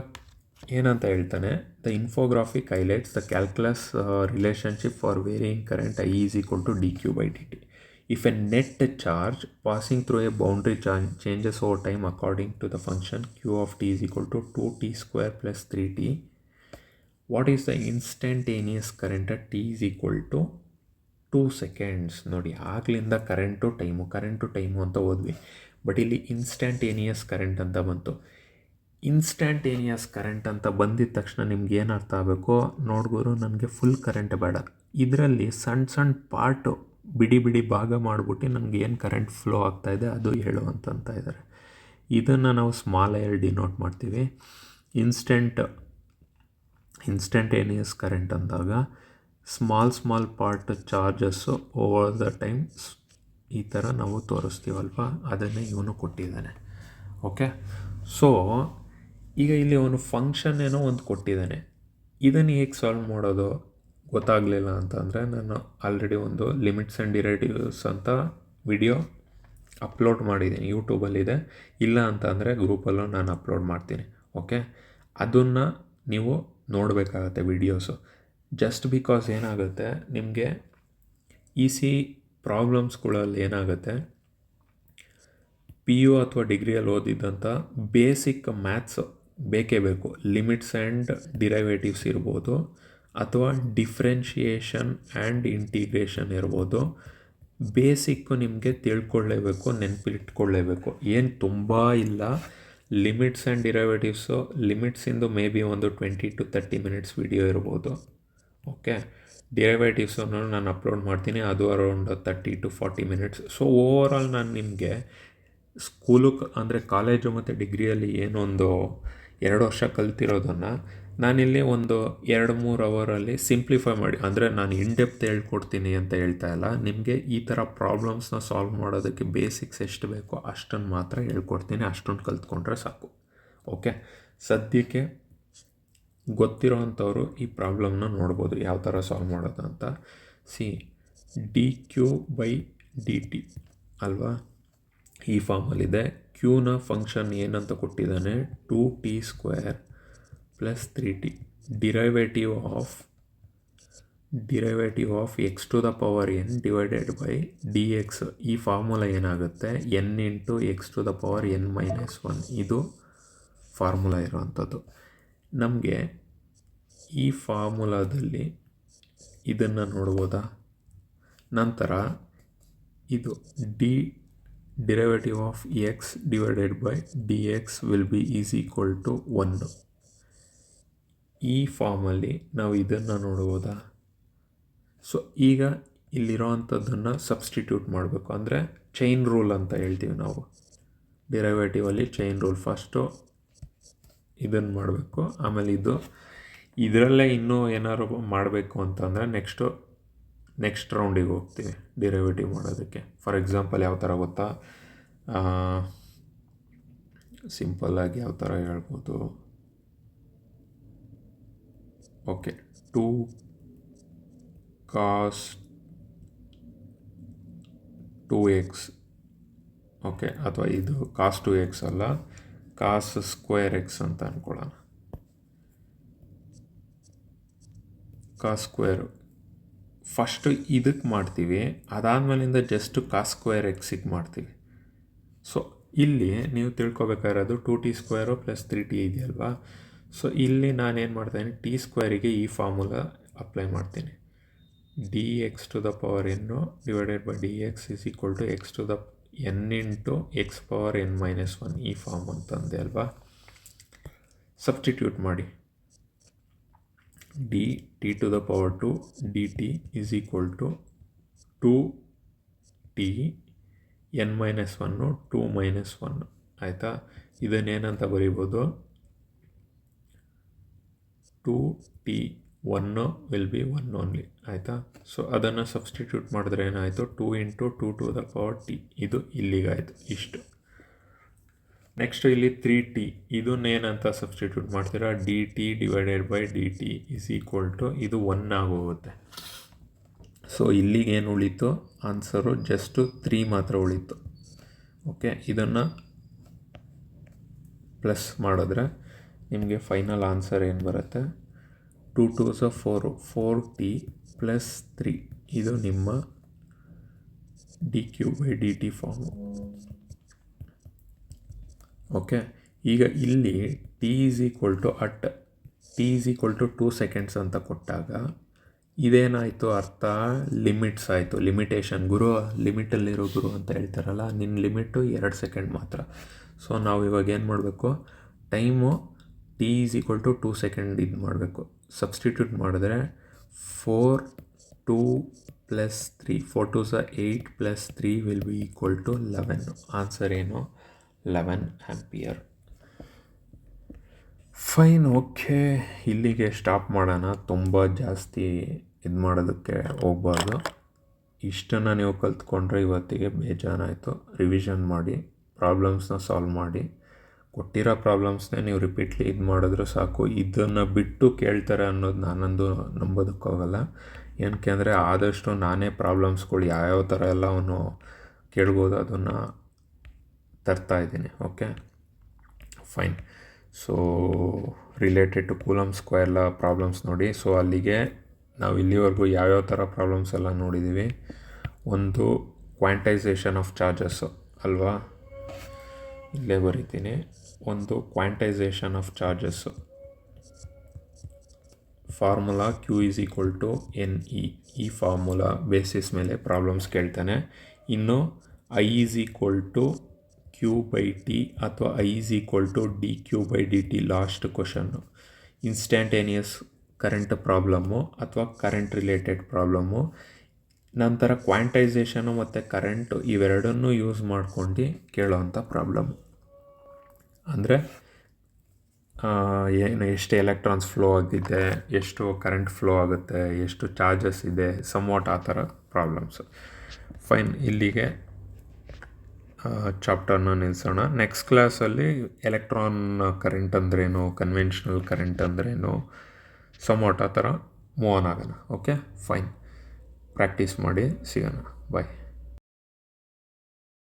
ಏನಂತ ಹೇಳ್ತಾನೆ, the infographic highlights the calculus relationship for varying current I is equal to dQ/dt. If a net charge passing through a boundary changes over time according to the function Q of t is equal to 2t² plus 3t, what is the instantaneous current at t is equal to 2 seconds? ನೋಡಿ, ಆಗ್ಲಿಂದ ಕರೆಂಟು ಟೈಮು ಅಂತ ಹೋದ್ವಿ. ಬಟ್ ಇಲ್ಲಿ ಇನ್ಸ್ಟಂಟೇನಿಯಸ್ ಕರೆಂಟ್ ಅಂತ ಬಂತು. ಇನ್ಸ್ಟಂಟೇನಿಯಸ್ ಕರೆಂಟ್ ಅಂತ ಬಂದಿದ ತಕ್ಷಣ ನಿಮ್ಗೆ ಏನು ಅರ್ಥ ಆಗಬೇಕು, ನೋಡ್ಬೋದು, ನನಗೆ ಫುಲ್ ಕರೆಂಟ್ ಬೇಡ, ಇದರಲ್ಲಿ ಸಣ್ಣ ಪಾರ್ಟು ಬಿಡಿ ಭಾಗ ಮಾಡಿಬಿಟ್ಟು ನನಗೆ ಏನು ಕರೆಂಟ್ ಫ್ಲೋ ಆಗ್ತಾಯಿದೆ ಅದು ಹೇಳು ಅಂತ ಇದ್ದಾರೆ. ಇದನ್ನು ನಾವು ಸ್ಮಾಲ್ ಐ ಡಿನೋಟ್ ಮಾಡ್ತೀವಿ. ಇನ್ಸ್ಟಂಟೇನಿಯಸ್ ಕರೆಂಟ್ ಅಂದಾಗ small part charges over the time ಈ ಥರ ನಾವು ತೋರಿಸ್ತೀವಲ್ವ, ಅದನ್ನೇ ಇವನು ಕೊಟ್ಟಿದ್ದಾನೆ. ಓಕೆ, ಸೊ ಈಗ ಇಲ್ಲಿ ಅವನು ಫಂಕ್ಷನ್ ಏನೋ ಒಂದು ಕೊಟ್ಟಿದ್ದಾನೆ. ಇದನ್ನು ಹೇಗೆ ಸಾಲ್ವ್ ಮಾಡೋದು ಗೊತ್ತಾಗಲಿಲ್ಲ ಅಂತಂದರೆ, ನಾನು ಆಲ್ರೆಡಿ ಒಂದು ಲಿಮಿಟ್ಸ್ ಆ್ಯಂಡ್ ಡಿರೈವೇಟಿವ್ಸ್ ಅಂತ ವಿಡಿಯೋ ಅಪ್ಲೋಡ್ ಮಾಡಿದ್ದೀನಿ, ಯೂಟ್ಯೂಬಲ್ಲಿದೆ. ಇಲ್ಲ ಅಂತ ಅಂದರೆ ಗ್ರೂಪಲ್ಲೂ ನಾನು ಅಪ್ಲೋಡ್ ಮಾಡ್ತೀನಿ. ಓಕೆ, ಅದನ್ನು ನೀವು ನೋಡಬೇಕಾಗತ್ತೆ ವಿಡಿಯೋಸು. ಜಸ್ಟ್ ಬಿಕಾಸ್ ಏನಾಗುತ್ತೆ, ನಿಮಗೆ ಈಸಿ ಪ್ರಾಬ್ಲಮ್ಸ್ಗಳಲ್ಲಿ ಏನಾಗುತ್ತೆ, PU ಅಥವಾ ಡಿಗ್ರಿಯಲ್ಲಿ ಓದಿದ್ದಂಥ ಬೇಸಿಕ್ ಮ್ಯಾಥ್ಸ್ ಬೇಕೇ ಬೇಕು. ಲಿಮಿಟ್ಸ್ ಆ್ಯಂಡ್ ಡಿರೈವೇಟಿವ್ಸ್ ಇರ್ಬೋದು, ಅಥವಾ ಡಿಫ್ರೆನ್ಷಿಯೇಷನ್ ಆ್ಯಂಡ್ ಇಂಟಿಗ್ರೇಷನ್ ಇರ್ಬೋದು, ಬೇಸಿಕ್ಕು ನಿಮಗೆ ತಿಳ್ಕೊಳ್ಳೇಬೇಕು, ನೆನಪಿಟ್ಕೊಳ್ಳೇಬೇಕು. ಏನು ತುಂಬ ಇಲ್ಲ. ಲಿಮಿಟ್ಸ್ ಆ್ಯಂಡ್ ಡಿರೈವೇಟಿವ್ಸು, ಲಿಮಿಟ್ಸಿಂದು ಮೇ ಬಿ ಒಂದು 20 to 30 ಮಿನಿಟ್ಸ್ ವಿಡಿಯೋ ಇರ್ಬೋದು. ಓಕೆ, ಡಿರೈವೇಟಿವ್ಸನ್ನು ನಾನು ಅಪ್ಲೋಡ್ ಮಾಡ್ತೀನಿ, ಅದು around 30 to 40 minutes. So overall ನಾನು ನಿಮಗೆ ಸ್ಕೂಲು ಅಂದರೆ ಕಾಲೇಜು ಮತ್ತು ಡಿಗ್ರಿಯಲ್ಲಿ ಏನೊಂದು 2 ವರ್ಷ ಕಲ್ತಿರೋದನ್ನು ನಾನಿಲ್ಲಿ ಒಂದು 2-3 ಅವರಲ್ಲಿ ಸಿಂಪ್ಲಿಫೈ ಮಾಡಿ, ಅಂದರೆ ನಾನು ಡೆಪ್ತ್ ಹೇಳ್ಕೊಡ್ತೀನಿ ಅಂತ ಹೇಳ್ತಾ ಇಲ್ಲ, ನಿಮಗೆ ಈ ಥರ ಪ್ರಾಬ್ಲಮ್ಸ್ನ ಸಾಲ್ವ್ ಮಾಡೋದಕ್ಕೆ ಬೇಸಿಕ್ಸ್ ಎಷ್ಟು ಬೇಕೋ ಅಷ್ಟನ್ನು ಮಾತ್ರ ಹೇಳ್ಕೊಡ್ತೀನಿ. ಅಷ್ಟೊಂದು ಕಲ್ತ್ಕೊಂಡ್ರೆ ಸಾಕು. ಓಕೆ, ಸದ್ಯಕ್ಕೆ ಗೊತ್ತಿರೋ ಅಂಥವ್ರು ಈ ಪ್ರಾಬ್ಲಮ್ನ ನೋಡ್ಬೋದು ಯಾವ ಥರ ಸಾಲ್ವ್ ಮಾಡೋದು ಅಂತ. dq/dt ಅಲ್ವಾ, ಈ ಫಾರ್ಮಲ್ಲಿದೆ. ಕ್ಯೂನ ಫಂಕ್ಷನ್ ಏನಂತ ಕೊಟ್ಟಿದ್ದಾನೆ, 2t² + 3t. Derivative of x⁴n divided by dx. ಈ ಫಾರ್ಮುಲಾ ಏನಾಗುತ್ತೆ, n × x⁴n - 1. ಇದು ಫಾರ್ಮುಲಾ ಇರೋವಂಥದ್ದು. ನಮಗೆ ಈ ಫಾರ್ಮುಲಾದಲ್ಲಿ ಇದನ್ನು ನೋಡ್ಬೋದಾ. ನಂತರ ಇದು derivative of x divided by dx will be is equal to 1. ಈ ಫಾರ್ಮಲ್ಲಿ ನಾವು ಇದನ್ನು ನೋಡ್ಬೋದಾ. ಸೊ ಈಗ ಇಲ್ಲಿರೋ ಅಂಥದ್ದನ್ನು ಸಬ್ಸ್ಟಿಟ್ಯೂಟ್ ಮಾಡಬೇಕು, ಅಂದರೆ ಚೈನ್ ರೂಲ್ ಅಂತ ಹೇಳ್ತೀವಿ ನಾವು. ಡಿರೈವೇಟಿವಲ್ಲಿ ಚೈನ್ ರೂಲ್, ಫಸ್ಟು ಇದನ್ನು ಮಾಡಬೇಕು, ಆಮೇಲೆ ಇದರಲ್ಲೇ ಇನ್ನೂ ಏನಾದ್ರು ಮಾಡಬೇಕು ಅಂತಂದರೆ ನೆಕ್ಸ್ಟ್ ರೌಂಡಿಗೆ ಹೋಗ್ತೀವಿ ಡಿರೈವೇಟಿವ್ ಮಾಡೋದಕ್ಕೆ. ಫಾರ್ ಎಕ್ಸಾಂಪಲ್ ಯಾವ ಥರ ಗೊತ್ತಾ, ಸಿಂಪಲ್ಲಾಗಿ ಯಾವ ಥರ ಹೇಳ್ಬೋದು. Okay, 2 cos 2x. ಓಕೆ, ಅಥವಾ ಇದು cos 2x ಅಲ್ಲ, cos ² x ಅಂತ ಅಂದ್ಕೊಳ್ಳೋಣ. cos ಸ್ಕ್ವೇರು ಫಸ್ಟು ಇದಕ್ಕೆ ಮಾಡ್ತೀವಿ, ಅದಾದಮೇಲಿಂದ ಜಸ್ಟ್ cos ² x ಮಾಡ್ತೀವಿ. ಸೊ ಇಲ್ಲಿ ನೀವು ತಿಳ್ಕೊಬೇಕಾಗಿರೋದು 2t² + 3t ಇದೆಯಲ್ವಾ. ಸೊ ಇಲ್ಲಿ ನಾನೇನು ಮಾಡ್ತಾಯಿದ್ದೀನಿ, t² ಈ ಫಾರ್ಮುಲಾ ಅಪ್ಲೈ ಮಾಡ್ತೀನಿ. dx⁴n divided by dx is equal to x⁴n × x⁴n - 1 ಈ ಫಾರ್ಮ್ ಅಂತಂದೆ ಅಲ್ವಾ. ಸಬ್ಸ್ಟಿಟ್ಯೂಟ್ ಮಾಡಿ. dt² dt is equal to 2tn - 1 2 - 1 ಆಯಿತಾ. ಇದನ್ನೇನಂತ ಬರೀಬೋದು, 2t1 ವಿಲ್ ಬಿ 1 ಓನ್ಲಿ ಆಯಿತಾ. ಸೊ ಅದನ್ನು ಸಬ್ಸ್ಟಿಟ್ಯೂಟ್ ಮಾಡಿದ್ರೆ ಏನಾಯಿತು, 2 × 2t ಇದು ಇಲ್ಲಿಗಾಯಿತು ಇಷ್ಟು. ನೆಕ್ಸ್ಟ್ ಇಲ್ಲಿ 3t, ಇದನ್ನೇನಂತ ಸಬ್ಸ್ಟಿಟ್ಯೂಟ್ ಮಾಡ್ತೀರಾ, dt divided by dt is equal to ಇದು 1 ಆಗೋಗುತ್ತೆ. ಸೊ ಇಲ್ಲಿಗೇನು ಉಳೀತು ಆನ್ಸರು, ಜಸ್ಟು 3 ಮಾತ್ರ ಉಳೀತು. ಓಕೆ, ಇದನ್ನು ಪ್ಲಸ್ ಮಾಡಿದ್ರೆ ನಿಮಗೆ ಫೈನಲ್ ಆನ್ಸರ್ ಏನು ಬರುತ್ತೆ, 2 2s 4 4t + 3. ಇದು ನಿಮ್ಮ dq/dt ಫಾರ್ಮು. ಓಕೆ, ಈಗ ಇಲ್ಲಿ t is equal to t is equal to 2 seconds ಅಂತ ಕೊಟ್ಟಾಗ ಇದೇನಾಯಿತು ಅರ್ಥ, ಲಿಮಿಟ್ಸ್ ಆಯಿತು. ಲಿಮಿಟೇಷನ್, ಗುರು ಲಿಮಿಟಲ್ಲಿರೋ ಗುರು ಅಂತ ಹೇಳ್ತಾರಲ್ಲ, ನಿನ್ನ ಲಿಮಿಟು 2 ಸೆಕೆಂಡ್ ಮಾತ್ರ. ಸೊ ನಾವು ಇವಾಗ ಏನು ಮಾಡಬೇಕು, time t is equal to 2 seconds ಇದು ಮಾಡಬೇಕು. ಸಬ್ಸ್ಟಿಟ್ಯೂಟ್ ಮಾಡಿದ್ರೆ 4 2 + 3 4 2s 8 + 3 will be equal to 11. Answer ಏನು, 11 ಆಂಪಿಯರ್. ಫೈನ್, ಓಕೆ, ಇಲ್ಲಿಗೆ ಸ್ಟಾಪ್ ಮಾಡೋಣ. ತುಂಬ ಜಾಸ್ತಿ ಇದು ಮಾಡೋದಕ್ಕೆ ಹೋಗ್ಬಾರ್ದು. ಇಷ್ಟನ್ನು ನೀವು ಕಲ್ತ್ಕೊಂಡ್ರೆ ಇವತ್ತಿಗೆ ಬೇಜಾನಾಯಿತು. ರಿವಿಷನ್ ಮಾಡಿ, ಪ್ರಾಬ್ಲಮ್ಸ್ನ ಸಾಲ್ವ್ ಮಾಡಿ, ಕೊಟ್ಟಿರೋ ಪ್ರಾಬ್ಲಮ್ಸ್ನೇ ನೀವು ರಿಪೀಟ್ಲಿ ಇದು ಮಾಡಿದ್ರೆ ಸಾಕು. ಇದನ್ನು ಬಿಟ್ಟು ಕೇಳ್ತಾರೆ ಅನ್ನೋದು ನಾನಂದು ನಂಬೋದಕ್ಕಾಗಲ್ಲ. ಏನಕ್ಕೆ ಅಂದರೆ ಆದಷ್ಟು ನಾನೇ ಪ್ರಾಬ್ಲಮ್ಸ್ಗಳು ಯಾವ್ಯಾವ ಥರ ಎಲ್ಲ ಅವನು ಕೇಳ್ಬೋದು ಅದನ್ನು ತರ್ತಾಯಿದ್ದೀನಿ. Okay, fine. So related to coulomb square law problems ನೋಡಿ. ಸೊ ಅಲ್ಲಿಗೆ ನಾವು ಇಲ್ಲಿವರೆಗೂ ಯಾವ್ಯಾವ ಥರ ಪ್ರಾಬ್ಲಮ್ಸ್ ಎಲ್ಲ ನೋಡಿದ್ದೀವಿ. ಒಂದು ಕ್ವಾಂಟೈಸೇಷನ್ ಆಫ್ ಚಾರ್ಜಸ್ಸು ಅಲ್ವಾ, ಇಲ್ಲೇ ಬರೀತೀನಿ. ಒಂದು quantization of charges, formula Q is equal to NE. ಈ ಫಾರ್ಮುಲಾ ಬೇಸಿಸ್ ಮೇಲೆ ಪ್ರಾಬ್ಲಮ್ಸ್ ಕೇಳ್ತಾನೆ. ಇನ್ನು I is equal to Q/T ಅಥವಾ I is equal to dQ/dt last question. Instantaneous current problem ಅಥವಾ ಕರೆಂಟ್ ರಿಲೇಟೆಡ್ ಪ್ರಾಬ್ಲಮ್ಮು. ನಂತರ ಕ್ವಾಂಟೈಸೇಷನು ಮತ್ತು ಕರೆಂಟು ಇವೆರಡನ್ನೂ ಯೂಸ್ ಮಾಡ್ಕೊಂಡು ಕೇಳೋವಂಥ ಪ್ರಾಬ್ಲಮ್. ಅಂದರೆ ಏನು ಎಷ್ಟು ಎಲೆಕ್ಟ್ರಾನ್ಸ್ ಫ್ಲೋ ಆಗಿದೆ, ಎಷ್ಟು ಕರೆಂಟ್ ಫ್ಲೋ ಆಗುತ್ತೆ, ಎಷ್ಟು ಚಾರ್ಜಸ್ ಇದೆ, ಸಮ್ವಾಟ್ ಆ ಥರ ಪ್ರಾಬ್ಲಮ್ಸು. ಫೈನ್, ಇಲ್ಲಿಗೆ ಚಾಪ್ಟರ್ನ ನಿಲ್ಲಿಸೋಣ. ನೆಕ್ಸ್ಟ್ ಕ್ಲಾಸಲ್ಲಿ ಎಲೆಕ್ಟ್ರಾನ್ ಕರೆಂಟ್ ಅಂದ್ರೇನು, ಕನ್ವೆನ್ಷನಲ್ ಕರೆಂಟ್ ಅಂದ್ರೇನು, ಸಮ್ವಾಟ್ ಆ ಥರ ಮೂವ್ ಆನ್ ಆಗೋಣ. Okay, fine. ಪ್ರಾಕ್ಟೀಸ್ ಮಾಡಿ ಸಿಗೋಣ. ಬಾಯ್.